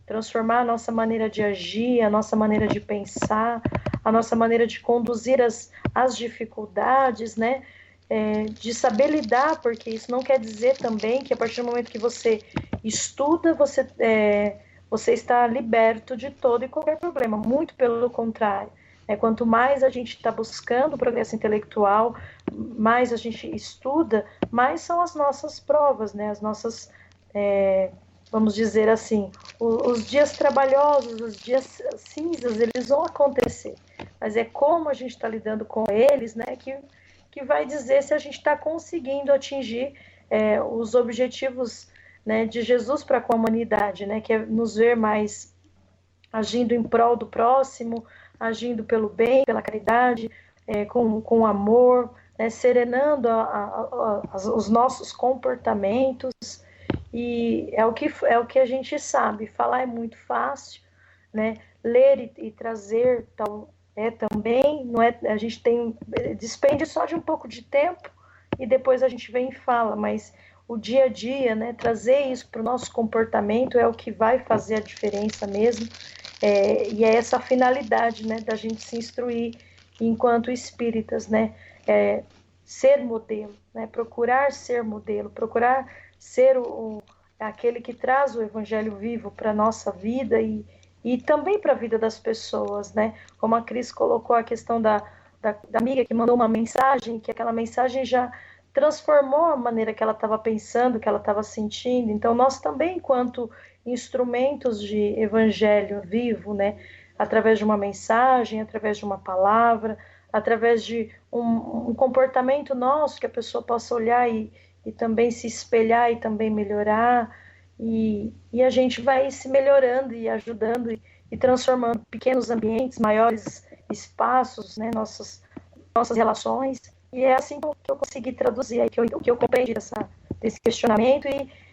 Transformar a nossa maneira de agir, a nossa maneira de pensar, a nossa maneira de conduzir as dificuldades, né? De saber lidar, porque isso não quer dizer também que a partir do momento que você estuda, você está liberto de todo e qualquer problema. Muito pelo contrário. Quanto mais a gente está buscando o progresso intelectual, mais a gente estuda, mais são as nossas provas, né? As nossas, vamos dizer assim, os dias trabalhosos, os dias cinzas, eles vão acontecer. Mas é como a gente está lidando com eles, né? Que vai dizer se a gente está conseguindo atingir os objetivos, né, de Jesus para com a humanidade, né? Que é nos ver mais agindo em prol do próximo, agindo pelo bem, pela caridade, com amor, né, serenando os nossos comportamentos. E é o que a gente sabe. Falar é muito fácil, né? Ler e trazer também. Não é, a gente despende só de um pouco de tempo e depois a gente vem e fala, mas o dia a dia, né, trazer isso para o nosso comportamento é o que vai fazer a diferença mesmo. E é essa a finalidade, né, da gente se instruir enquanto espíritas, né, ser modelo, né, procurar ser modelo, procurar ser aquele que traz o evangelho vivo para a nossa vida e também para a vida das pessoas, né, como a Cris colocou a questão da amiga que mandou uma mensagem, que aquela mensagem já transformou a maneira que ela estava pensando, que ela estava sentindo. Então nós também, enquanto instrumentos de evangelho vivo, né, através de uma mensagem, através de uma palavra, através de um comportamento nosso, que a pessoa possa olhar e também se espelhar e também melhorar, e a gente vai se melhorando e ajudando e transformando pequenos ambientes, maiores espaços, né, nossas relações. E é assim que eu consegui traduzir, o que eu compreendi desse questionamento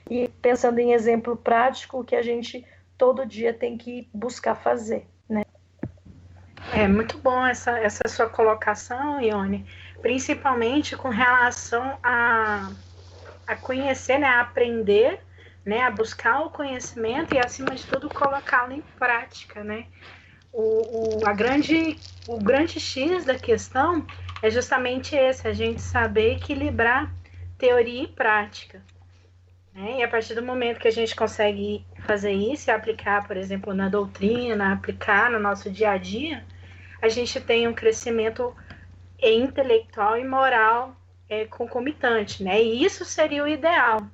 e pensando em exemplo prático, que a gente todo dia tem que buscar fazer, né? É muito bom essa sua colocação, Ione, principalmente com relação a conhecer, né, a aprender, né, a buscar o conhecimento e, acima de tudo, colocá-lo em prática, né? O grande X da questão é justamente esse, a gente saber equilibrar teoria e prática. E a partir do momento que a gente consegue fazer isso e aplicar, por exemplo, na doutrina, aplicar no nosso dia a dia, a gente tem um crescimento intelectual e moral concomitante, né? E isso seria o ideal.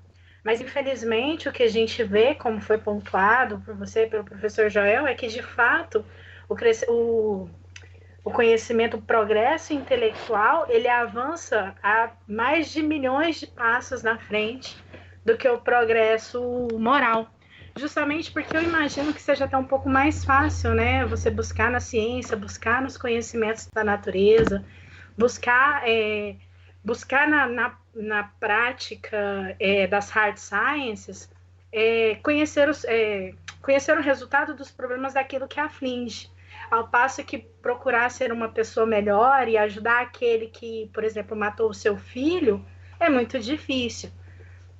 Mas, infelizmente, o que a gente vê, como foi pontuado por você e pelo professor Joel, é que, de fato, o conhecimento, o progresso intelectual, ele avança a mais de milhões de passos na frente do que o progresso moral. Justamente porque eu imagino que seja até um pouco mais fácil, né? Você buscar na ciência, buscar nos conhecimentos da natureza, buscar na prática das hard sciences, conhecer o resultado dos problemas daquilo que aflige. Ao passo que procurar ser uma pessoa melhor e ajudar aquele que, por exemplo, matou o seu filho, é muito difícil.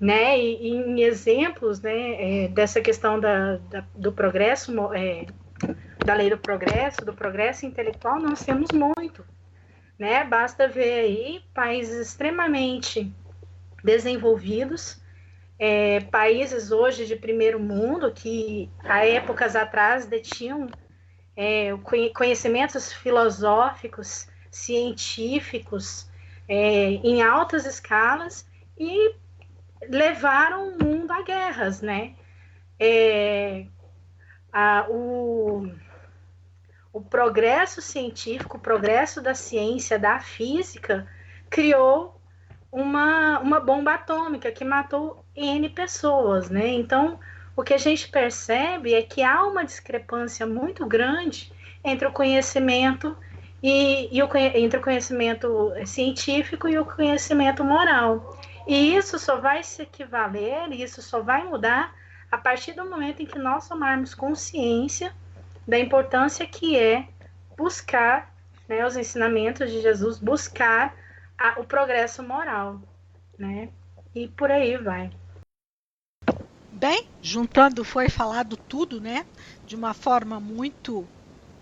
Né? E em exemplos, né, dessa questão do progresso, da lei do progresso intelectual, nós temos muito. Né? Basta ver aí países extremamente desenvolvidos, países hoje de primeiro mundo que há épocas atrás detinham conhecimentos filosóficos, científicos em altas escalas e levaram o mundo a guerras, né? O progresso científico, o progresso da ciência, da física, criou uma bomba atômica que matou N pessoas, né? Então, o que a gente percebe é que há uma discrepância muito grande entre o conhecimento entre o conhecimento científico e o conhecimento moral. E isso só vai se equivaler, isso só vai mudar a partir do momento em que nós tomarmos consciência da importância que é buscar, né, os ensinamentos de Jesus, buscar o progresso moral, né? E por aí vai. Bem, juntando foi falado tudo, né? De uma forma muito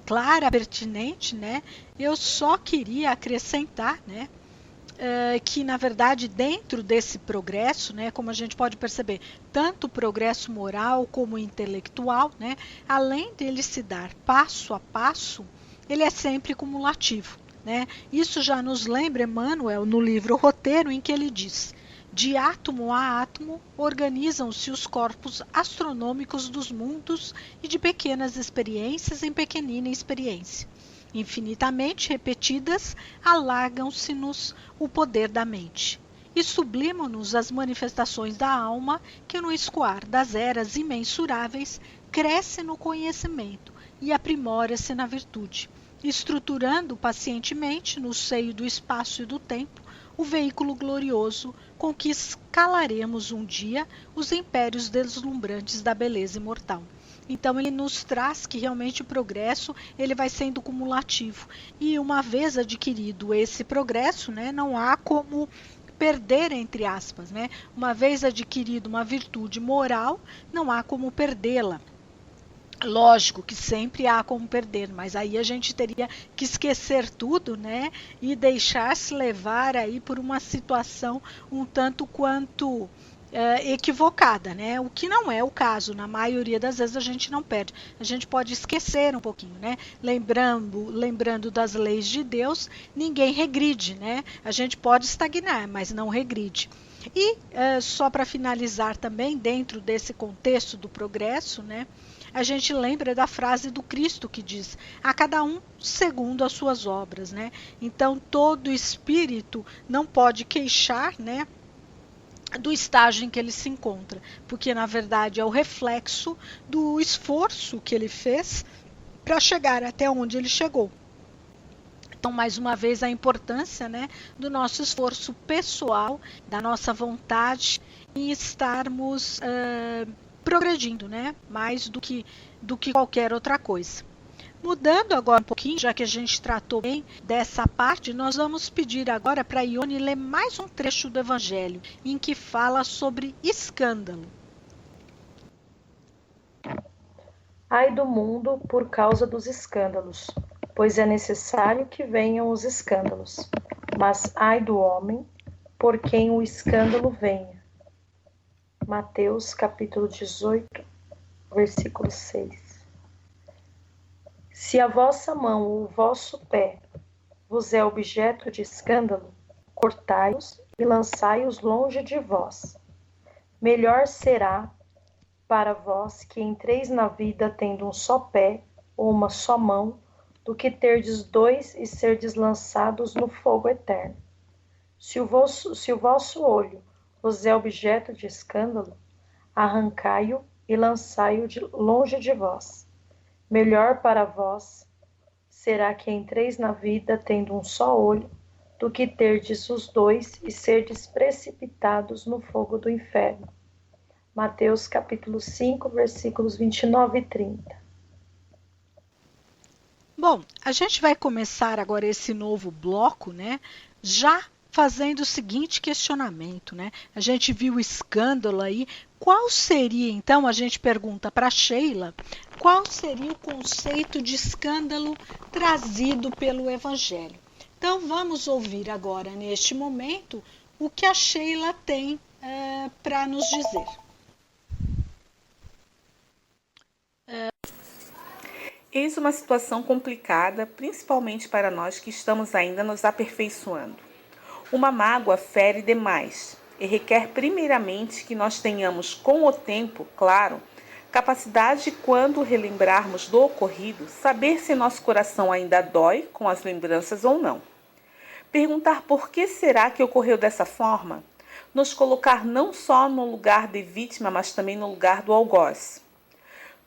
clara, pertinente, né? Eu só queria acrescentar, né? Que na verdade dentro desse progresso, né, como a gente pode perceber, tanto o progresso moral como intelectual, né, além dele se dar passo a passo, ele é sempre cumulativo, né? Isso já nos lembra Emmanuel no livro Roteiro, em que ele diz: de átomo a átomo organizam-se os corpos astronômicos dos mundos e de pequenas experiências em pequenina experiência. Infinitamente repetidas, alargam-se-nos o poder da mente e sublimam-nos as manifestações da alma que no escoar das eras imensuráveis cresce no conhecimento e aprimora-se na virtude, estruturando pacientemente no seio do espaço e do tempo o veículo glorioso com que escalaremos um dia os impérios deslumbrantes da beleza imortal. Então ele nos traz que realmente o progresso ele vai sendo cumulativo. E uma vez adquirido esse progresso, né, não há como perder, entre aspas, né? Uma vez adquirido uma virtude moral, não há como perdê-la. Lógico que sempre há como perder, mas aí a gente teria que esquecer tudo, né? E deixar-se levar aí por uma situação um tanto quanto equivocada, né? O que não é o caso, na maioria das vezes a gente não perde. A gente pode esquecer um pouquinho, né? Lembrando das leis de Deus, ninguém regride, né? A gente pode estagnar, mas não regride. E só para finalizar também, dentro desse contexto do progresso, né? A gente lembra da frase do Cristo que diz: a cada um segundo as suas obras, né? Então todo espírito não pode queixar, né, do estágio em que ele se encontra, porque na verdade é o reflexo do esforço que ele fez para chegar até onde ele chegou. Então, mais uma vez, a importância, né, do nosso esforço pessoal, da nossa vontade em estarmos progredindo, né, mais do que qualquer outra coisa. Mudando agora um pouquinho, já que a gente tratou bem dessa parte, nós vamos pedir agora para a Ione ler mais um trecho do Evangelho, em que fala sobre escândalo. Ai do mundo por causa dos escândalos, pois é necessário que venham os escândalos. Mas ai do homem por quem o escândalo venha. Mateus capítulo 18, versículo 6. Se a vossa mão ou o vosso pé vos é objeto de escândalo, cortai-os e lançai-os longe de vós. Melhor será para vós que entreis na vida tendo um só pé ou uma só mão, do que terdes dois e serdes lançados no fogo eterno. Se o vosso olho vos é objeto de escândalo, arrancai-o e lançai-o longe de vós. Melhor para vós será que entreis na vida tendo um só olho, do que terdes os dois e serdes precipitados no fogo do inferno. Mateus capítulo 5, versículos 29 e 30. Bom, a gente vai começar agora esse novo bloco, né? Já fazendo o seguinte questionamento, né? A gente viu o escândalo aí. Qual seria, então, a gente pergunta para Sheila, qual seria o conceito de escândalo trazido pelo Evangelho? Então, vamos ouvir agora, neste momento, o que a Sheila tem para nos dizer. Eis uma situação complicada, principalmente para nós que estamos ainda nos aperfeiçoando. Uma mágoa fere demais e requer primeiramente que nós tenhamos, com o tempo, claro, capacidade de, quando relembrarmos do ocorrido, saber se nosso coração ainda dói com as lembranças ou não. Perguntar por que será que ocorreu dessa forma, nos colocar não só no lugar de vítima, mas também no lugar do algoz.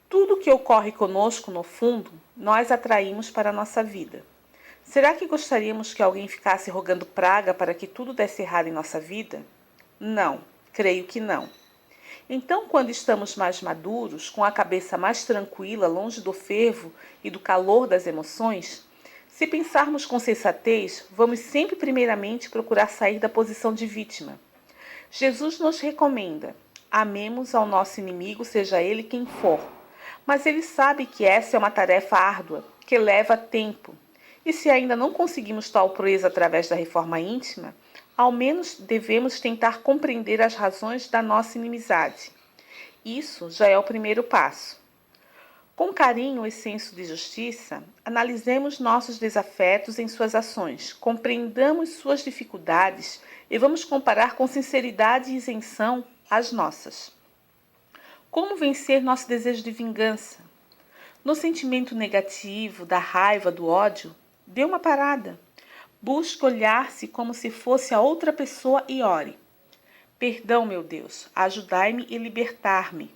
Tudo que ocorre conosco, no fundo, nós atraímos para a nossa vida. Será que gostaríamos que alguém ficasse rogando praga para que tudo desse errado em nossa vida? Não, creio que não. Então, quando estamos mais maduros, com a cabeça mais tranquila, longe do fervo e do calor das emoções, Se pensarmos com sensatez, vamos sempre primeiramente procurar sair da posição de vítima. Jesus nos recomenda: amemos ao nosso inimigo, seja ele quem for. Mas ele sabe que essa é uma tarefa árdua, que leva tempo. E se ainda não conseguimos tal proeza através da reforma íntima, ao menos devemos tentar compreender as razões da nossa inimizade. Isso já é o primeiro passo. Com carinho e senso de justiça, analisemos nossos desafetos em suas ações, compreendamos suas dificuldades e vamos comparar com sinceridade e isenção as nossas. Como vencer nosso desejo de vingança? No sentimento negativo, da raiva, do ódio, dê uma parada. Busque olhar-se como se fosse a outra pessoa e ore. Perdão, meu Deus, ajudai-me e libertar-me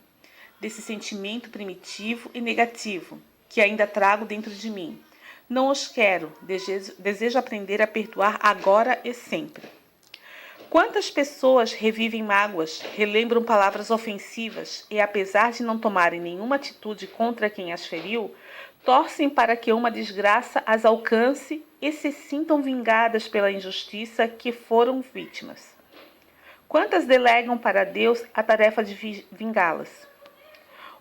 desse sentimento primitivo e negativo que ainda trago dentro de mim. Não os quero, desejo aprender a perdoar agora e sempre. Quantas pessoas revivem mágoas, relembram palavras ofensivas e, apesar de não tomarem nenhuma atitude contra quem as feriu, torcem para que uma desgraça as alcance e se sintam vingadas pela injustiça que foram vítimas? Quantas delegam para Deus a tarefa de vingá-las?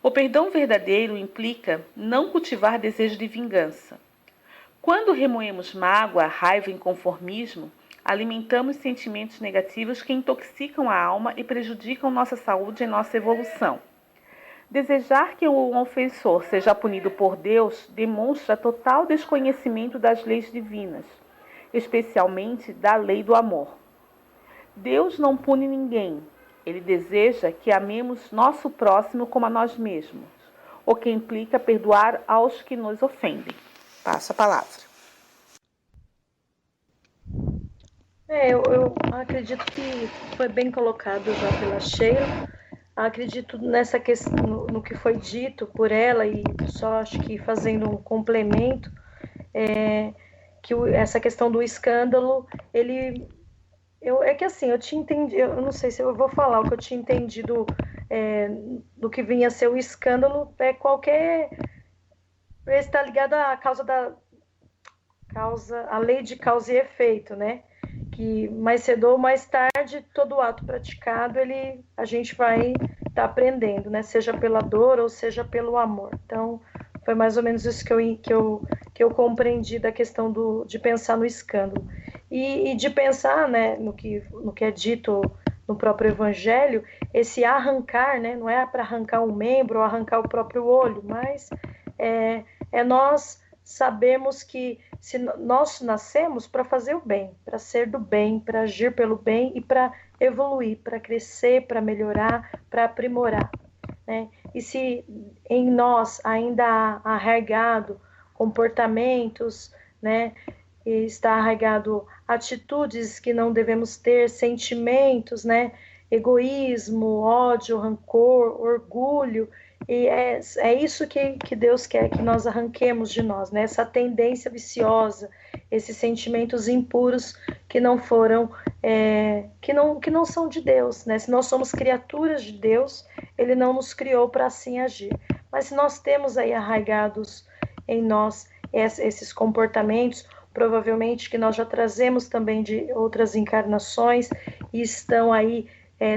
O perdão verdadeiro implica não cultivar desejo de vingança. Quando remoemos mágoa, raiva e inconformismo, alimentamos sentimentos negativos que intoxicam a alma e prejudicam nossa saúde e nossa evolução. Desejar que um ofensor seja punido por Deus demonstra total desconhecimento das leis divinas, especialmente da lei do amor. Deus não pune ninguém. Ele deseja que amemos nosso próximo como a nós mesmos, o que implica perdoar aos que nos ofendem. Passo a palavra. Eu acredito que foi bem colocado já pela Sheila. Acredito nessa questão, no que foi dito por ela, e só acho que fazendo um complemento, que essa questão do escândalo, é que assim, eu tinha entendido, eu não sei se eu vou falar o que eu tinha entendido do que vinha a ser o escândalo, está ligado à a lei de causa e efeito, né? Que mais cedo ou mais tarde, todo ato praticado, a gente vai estar aprendendo, né? Seja pela dor ou seja pelo amor. Então, foi mais ou menos isso que eu compreendi da questão de pensar no escândalo. E de pensar, né, no que é dito no próprio Evangelho, esse arrancar, né? Não é para arrancar um membro ou arrancar o próprio olho, mas nós sabemos que se nós nascemos para fazer o bem, para ser do bem, para agir pelo bem e para evoluir, para crescer, para melhorar, para aprimorar, né? E se em nós ainda há arraigado comportamentos, né, e está arraigado atitudes que não devemos ter, sentimentos, né, egoísmo, ódio, rancor, orgulho, e é isso que Deus quer que nós arranquemos de nós, né? Essa tendência viciosa, esses sentimentos impuros que não foram, que não são de Deus, né? Se nós somos criaturas de Deus, Ele não nos criou para assim agir. Mas se nós temos aí arraigados em nós esses comportamentos, provavelmente que nós já trazemos também de outras encarnações e estão aí,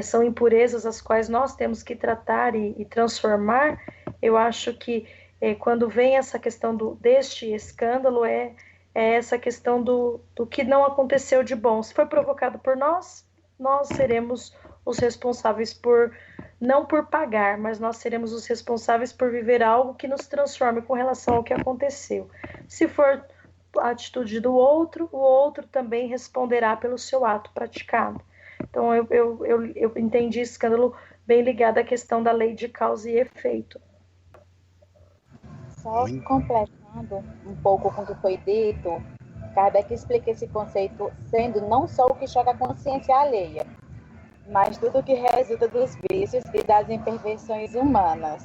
são impurezas as quais nós temos que tratar e transformar. Eu acho que quando vem essa questão deste escândalo, essa questão do que não aconteceu de bom. Se foi provocado por nós seremos os responsáveis não por pagar, mas nós seremos os responsáveis por viver algo que nos transforme com relação ao que aconteceu. Se for a atitude do outro, o outro também responderá pelo seu ato praticado. Então, eu entendi escândalo bem ligado à questão da lei de causa e efeito. Só completando um pouco com o que foi dito, Kardec explica esse conceito sendo não só o que choca a consciência alheia, mas tudo o que resulta dos vícios e das imperfeições humanas.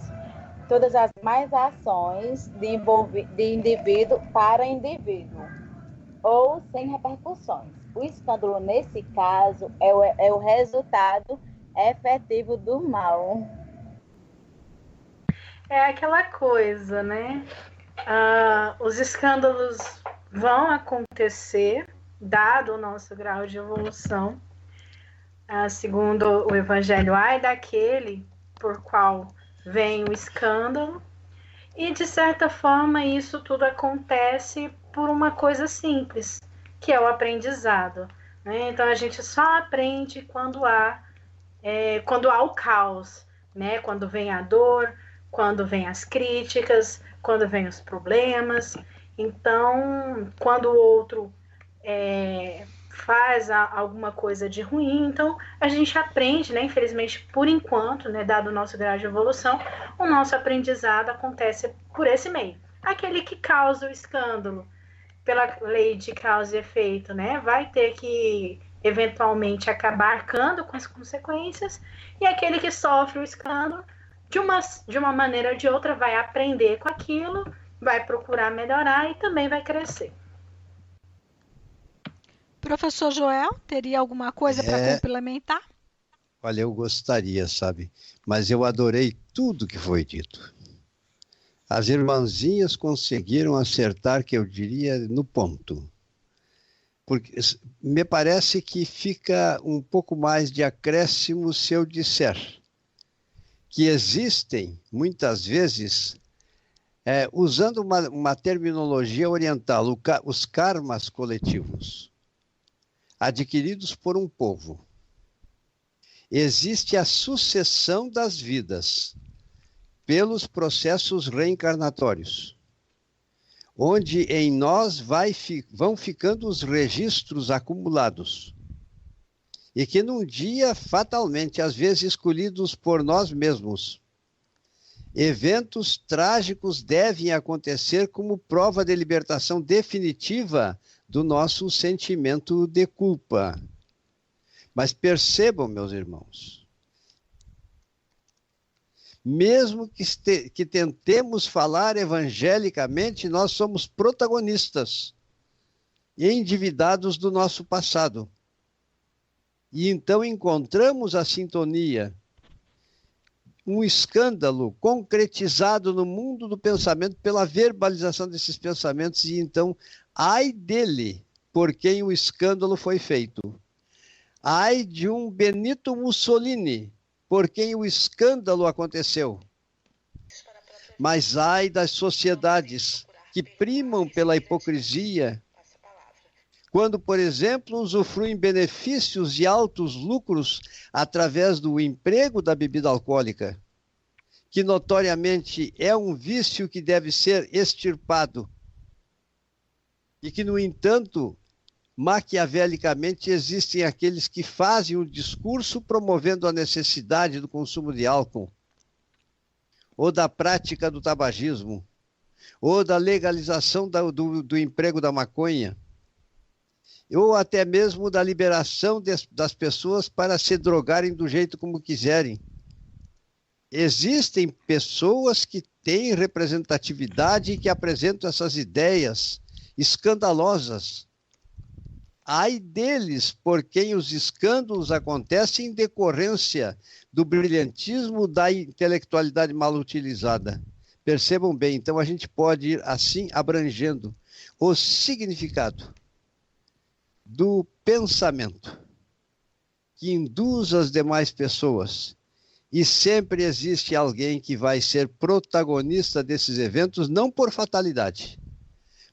Todas as más ações de indivíduo para indivíduo, ou sem repercussões. O escândalo, nesse caso, é o resultado efetivo do mal. É aquela coisa, né? Os escândalos vão acontecer, dado o nosso grau de evolução. Segundo o Evangelho, ai daquele por qual vem o escândalo. E, de certa forma, isso tudo acontece por uma coisa simples, que é o aprendizado, né? Então, a gente só aprende quando há o caos, né? Quando vem a dor, quando vem as críticas, quando vem os problemas. Então, quando o outro faz alguma coisa de ruim, então a gente aprende, né? Infelizmente, por enquanto, né, dado o nosso grau de evolução, o nosso aprendizado acontece por esse meio. Aquele que causa o escândalo, pela lei de causa e efeito, né, vai ter que eventualmente acabar arcando com as consequências, e aquele que sofre o escândalo, de uma maneira ou de outra, vai aprender com aquilo, vai procurar melhorar e também vai crescer. Professor Joel, teria alguma coisa para complementar? Olha, eu gostaria, sabe? Mas eu adorei tudo que foi dito. As irmãzinhas conseguiram acertar, que eu diria, no ponto. Porque me parece que fica um pouco mais de acréscimo se eu disser que existem, muitas vezes, usando uma terminologia oriental, os karmas coletivos, adquiridos por um povo. Existe a sucessão das vidas pelos processos reencarnatórios, onde em nós vão ficando os registros acumulados, e que num dia, fatalmente, às vezes escolhidos por nós mesmos, eventos trágicos devem acontecer como prova de libertação definitiva do nosso sentimento de culpa. Mas percebam, meus irmãos, mesmo que tentemos falar evangelicamente, nós somos protagonistas e endividados do nosso passado. E então encontramos a sintonia, um escândalo concretizado no mundo do pensamento pela verbalização desses pensamentos, e então, ai dele, por quem o escândalo foi feito. Ai de um Benito Mussolini, por quem o escândalo aconteceu. Mas ai das sociedades que primam pela hipocrisia, quando, por exemplo, usufruem benefícios e altos lucros através do emprego da bebida alcoólica, que notoriamente é um vício que deve ser extirpado, e que, no entanto, maquiavelicamente existem aqueles que fazem um discurso promovendo a necessidade do consumo de álcool, ou da prática do tabagismo, ou da legalização do emprego da maconha, ou até mesmo da liberação das pessoas para se drogarem do jeito como quiserem. Existem pessoas que têm representatividade e que apresentam essas ideias escandalosas. Ai deles, por quem os escândalos acontecem em decorrência do brilhantismo da intelectualidade mal utilizada. Percebam bem, então a gente pode ir assim abrangendo o significado do pensamento que induz as demais pessoas, e sempre existe alguém que vai ser protagonista desses eventos, não por fatalidade,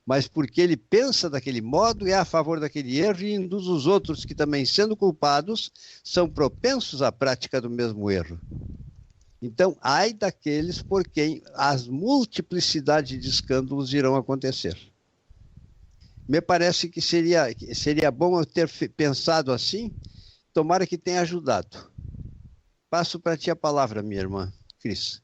mas porque ele pensa daquele modo, é a favor daquele erro e induz os outros que também, sendo culpados, são propensos à prática do mesmo erro. Então, ai daqueles por quem as multiplicidades de escândalos irão acontecer. Me parece que seria bom eu ter pensado assim, tomara que tenha ajudado. Passo para ti a palavra, minha irmã Cris.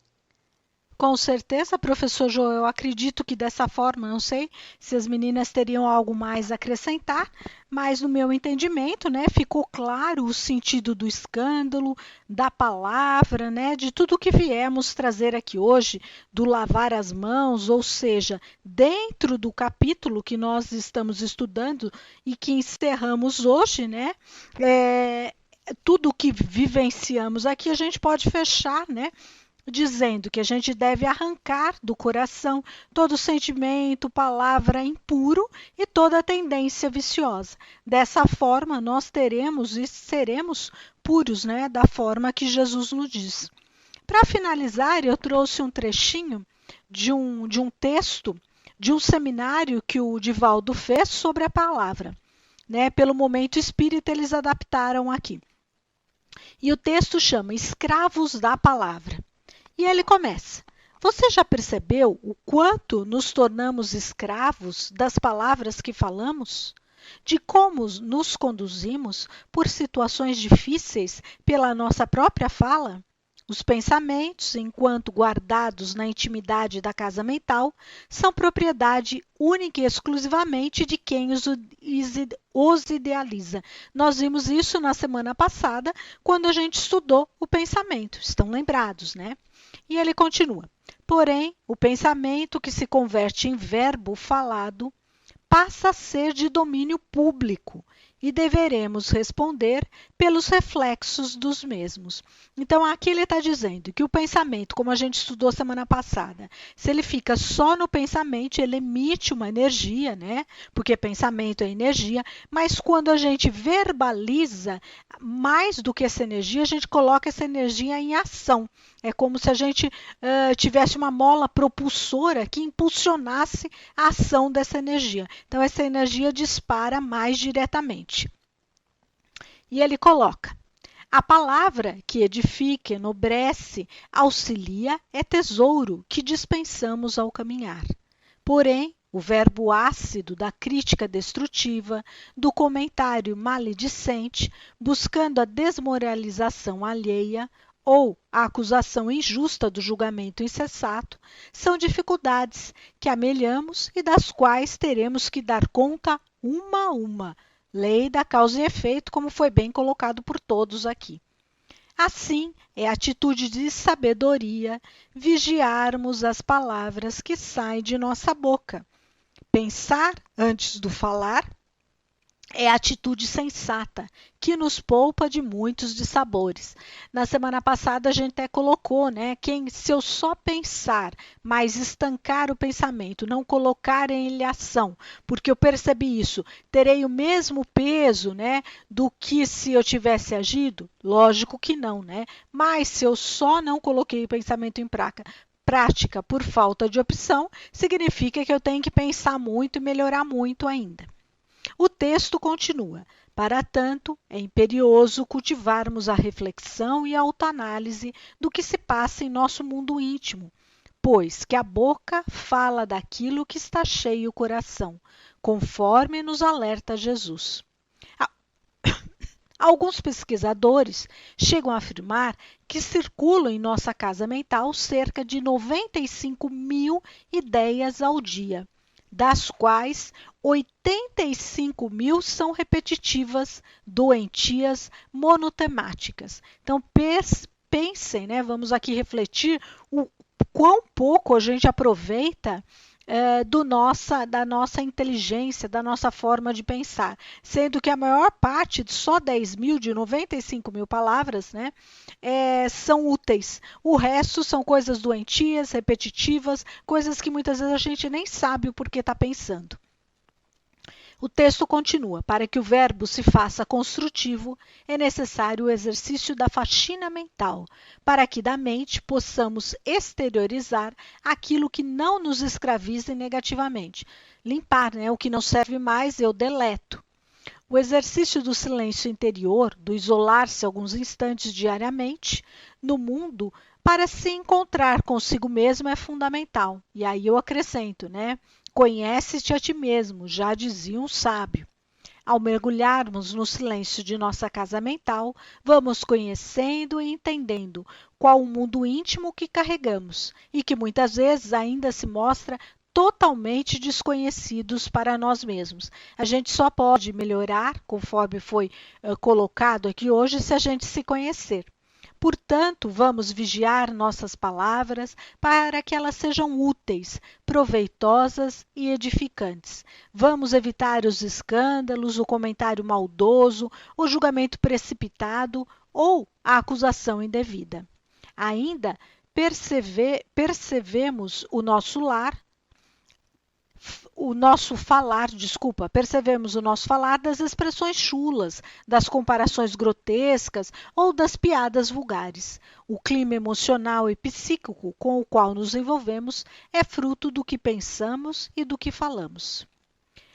Com certeza, professor Joel, eu acredito que dessa forma, não sei se as meninas teriam algo mais a acrescentar, mas no meu entendimento, né, ficou claro o sentido do escândalo, da palavra, né, de tudo que viemos trazer aqui hoje, do lavar as mãos, ou seja, dentro do capítulo que nós estamos estudando e que encerramos hoje, né, tudo que vivenciamos aqui a gente pode fechar, né, dizendo que a gente deve arrancar do coração todo sentimento, palavra impuro e toda tendência viciosa. Dessa forma, nós teremos e seremos puros, né, da forma que Jesus nos diz. Para finalizar, eu trouxe um trechinho de um texto de um seminário que o Divaldo fez sobre a palavra. Né? Pelo Momento Espírita, eles adaptaram aqui. E o texto chama Escravos da Palavra. E ele começa. Você já percebeu o quanto nos tornamos escravos das palavras que falamos? De como nos conduzimos por situações difíceis pela nossa própria fala? Os pensamentos, enquanto guardados na intimidade da casa mental, são propriedade única e exclusivamente de quem os idealiza. Nós vimos isso na semana passada, quando a gente estudou o pensamento. Estão lembrados, né? E ele continua. Porém, o pensamento que se converte em verbo falado passa a ser de domínio público e deveremos responder pelos reflexos dos mesmos. Então, aqui ele está dizendo que o pensamento, como a gente estudou semana passada, se ele fica só no pensamento, ele emite uma energia, né? Porque pensamento é energia, mas quando a gente verbaliza, mais do que essa energia, a gente coloca essa energia em ação. É como se a gente tivesse uma mola propulsora que impulsionasse a ação dessa energia. Então, essa energia dispara mais diretamente. E ele coloca, a palavra que edifica, enobrece, auxilia, é tesouro que dispensamos ao caminhar. Porém, o verbo ácido da crítica destrutiva, do comentário maledicente, buscando a desmoralização alheia, ou a acusação injusta do julgamento insensato, são dificuldades que amelhamos e das quais teremos que dar conta uma a uma. Lei da causa e efeito, como foi bem colocado por todos aqui. Assim, é atitude de sabedoria vigiarmos as palavras que saem de nossa boca. Pensar antes do falar é a atitude sensata, que nos poupa de muitos dissabores. Na semana passada a gente até colocou, né? Se eu só pensar, mas estancar o pensamento, não colocar em ação, porque eu percebi isso, terei o mesmo peso, né, do que se eu tivesse agido? Lógico que não, né? Mas se eu só não coloquei o pensamento em prática por falta de opção, significa que eu tenho que pensar muito e melhorar muito ainda. O texto continua. Para tanto, é imperioso cultivarmos a reflexão e a autoanálise do que se passa em nosso mundo íntimo, pois que a boca fala daquilo que está cheio o coração, conforme nos alerta Jesus. Alguns pesquisadores chegam a afirmar que circulam em nossa casa mental cerca de 95 mil ideias ao dia, das quais 85 mil são repetitivas, doentias, monotemáticas. Então, pensem, né? Vamos aqui refletir o quão pouco a gente aproveita da nossa inteligência, da nossa forma de pensar, sendo que a maior parte, só 10 mil de 95 mil palavras, né, são úteis. O resto são coisas doentias, repetitivas, coisas que muitas vezes a gente nem sabe o porquê está pensando. O texto continua. Para que o verbo se faça construtivo, é necessário o exercício da faxina mental, para que da mente possamos exteriorizar aquilo que não nos escravize negativamente. Limpar, né? O que não serve mais, eu deleto. O exercício do silêncio interior, do isolar-se alguns instantes diariamente no mundo para se encontrar consigo mesmo é fundamental. E aí eu acrescento, né? Conhece-te a ti mesmo, já dizia um sábio. Ao mergulharmos no silêncio de nossa casa mental, vamos conhecendo e entendendo qual o mundo íntimo que carregamos e que muitas vezes ainda se mostra totalmente desconhecidos para nós mesmos. A gente só pode melhorar, conforme foi colocado aqui hoje, se a gente se conhecer. Portanto, vamos vigiar nossas palavras para que elas sejam úteis, proveitosas e edificantes. Vamos evitar os escândalos, o comentário maldoso, o julgamento precipitado ou a acusação indevida. Ainda, percebemos o nosso falar das expressões chulas, das comparações grotescas ou das piadas vulgares. O clima emocional e psíquico com o qual nos envolvemos é fruto do que pensamos e do que falamos.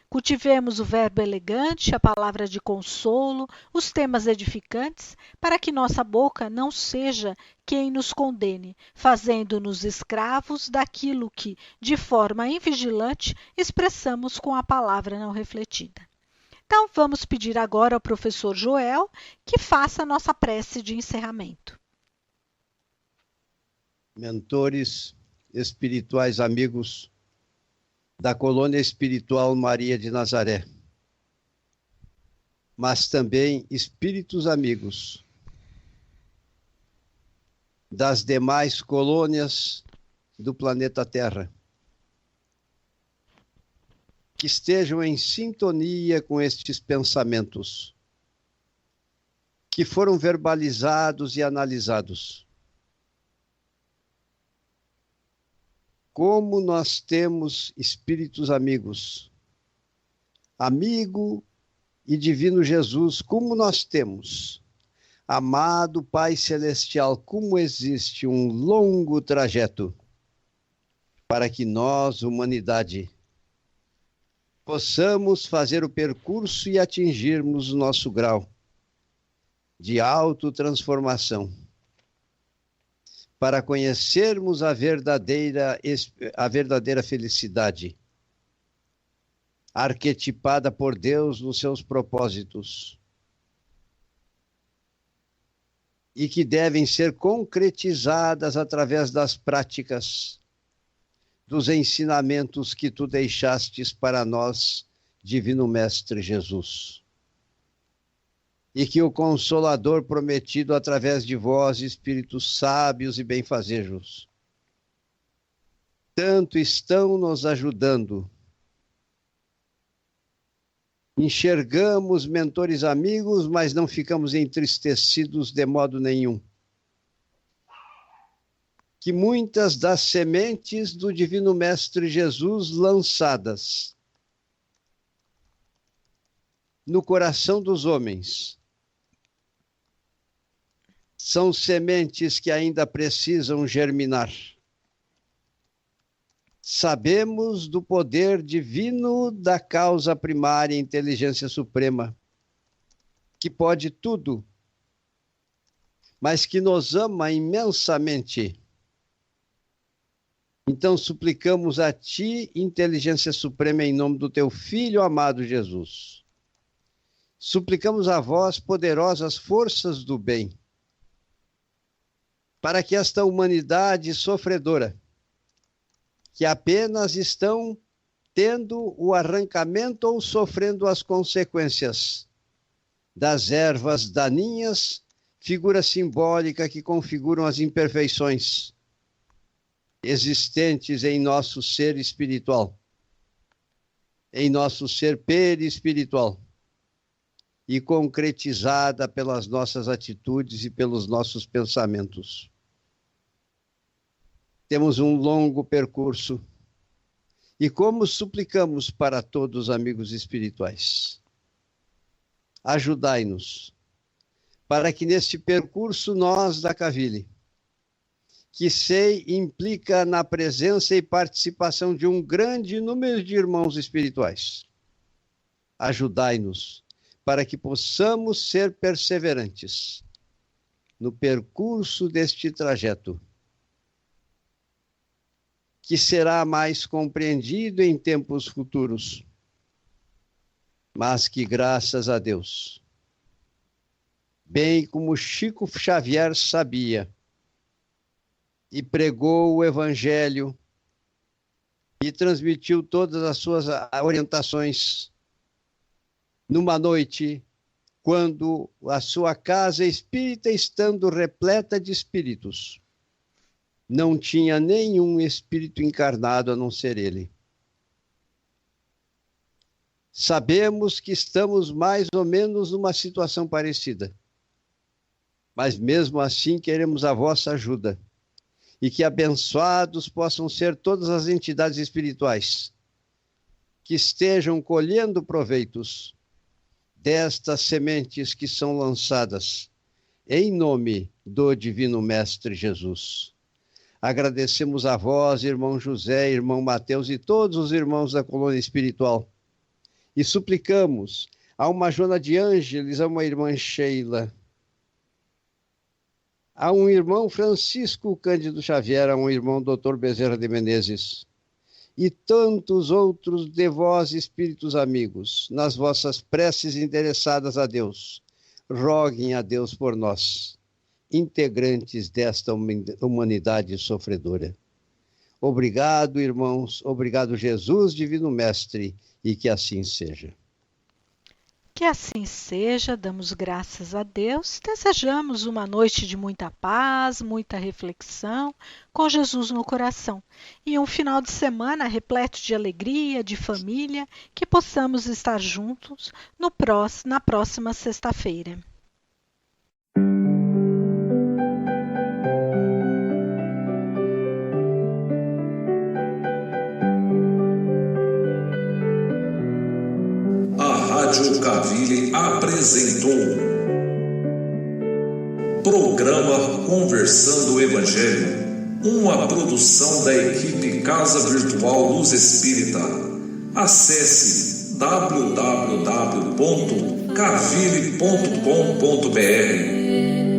Cultivemos o verbo elegante, a palavra de consolo, os temas edificantes, para que nossa boca não seja quem nos condene, fazendo-nos escravos daquilo que, de forma invigilante, expressamos com a palavra não refletida. Então, vamos pedir agora ao professor Joel que faça a nossa prece de encerramento. Mentores espirituais, amigos da colônia espiritual Maria de Nazaré, mas também espíritos amigos das demais colônias do planeta Terra, que estejam em sintonia com estes pensamentos, que foram verbalizados e analisados. Como nós temos espíritos amigos, amigo e divino Jesus, como nós temos, amado Pai Celestial, como existe um longo trajeto para que nós, humanidade, possamos fazer o percurso e atingirmos o nosso grau de autotransformação, para conhecermos a verdadeira felicidade, arquetipada por Deus nos seus propósitos, e que devem ser concretizadas através das práticas, dos ensinamentos que tu deixastes para nós, Divino Mestre Jesus. E que o Consolador prometido através de vós, espíritos sábios e benfazejos, tanto estão nos ajudando. Enxergamos mentores amigos, mas não ficamos entristecidos de modo nenhum. Que muitas das sementes do Divino Mestre Jesus lançadas no coração dos homens são sementes que ainda precisam germinar. Sabemos do poder divino da causa primária, inteligência suprema, que pode tudo, mas que nos ama imensamente. Então suplicamos a ti, inteligência suprema, em nome do teu Filho amado Jesus. Suplicamos a vós, poderosas forças do bem, para que esta humanidade sofredora, que apenas estão tendo o arrancamento ou sofrendo as consequências das ervas daninhas, figura simbólica que configuram as imperfeições existentes em nosso ser espiritual, em nosso ser perispiritual, e concretizada pelas nossas atitudes e pelos nossos pensamentos. Temos um longo percurso, e como suplicamos para todos os amigos espirituais, ajudai-nos, para que neste percurso nós da Cavile, que sei implica na presença e participação de um grande número de irmãos espirituais, ajudai-nos, para que possamos ser perseverantes no percurso deste trajeto, que será mais compreendido em tempos futuros, mas que, graças a Deus, bem como Chico Xavier sabia e pregou o Evangelho e transmitiu todas as suas orientações numa noite, quando a sua casa espírita, estando repleta de espíritos, não tinha nenhum espírito encarnado a não ser ele. Sabemos que estamos mais ou menos numa situação parecida, mas mesmo assim queremos a vossa ajuda e que abençoados possam ser todas as entidades espirituais que estejam colhendo proveitos destas sementes que são lançadas em nome do Divino Mestre Jesus. Agradecemos a vós, irmão José, irmão Mateus e todos os irmãos da colônia espiritual e suplicamos a uma Joana de Ângeles, a uma irmã Sheila, a um irmão Francisco Cândido Xavier, a um irmão Dr. Bezerra de Menezes, e tantos outros de vós, espíritos amigos, nas vossas preces interessadas a Deus, roguem a Deus por nós, integrantes desta humanidade sofredora. Obrigado, irmãos, obrigado, Jesus, Divino Mestre, e que assim seja. Que assim seja, damos graças a Deus, desejamos uma noite de muita paz, muita reflexão, com Jesus no coração, e um final de semana repleto de alegria, de família, que possamos estar juntos na próxima sexta-feira. Rádio Cavile apresentou Programa Conversando o Evangelho, uma produção da equipe Casa Virtual Luz Espírita. Acesse www.cavile.com.br.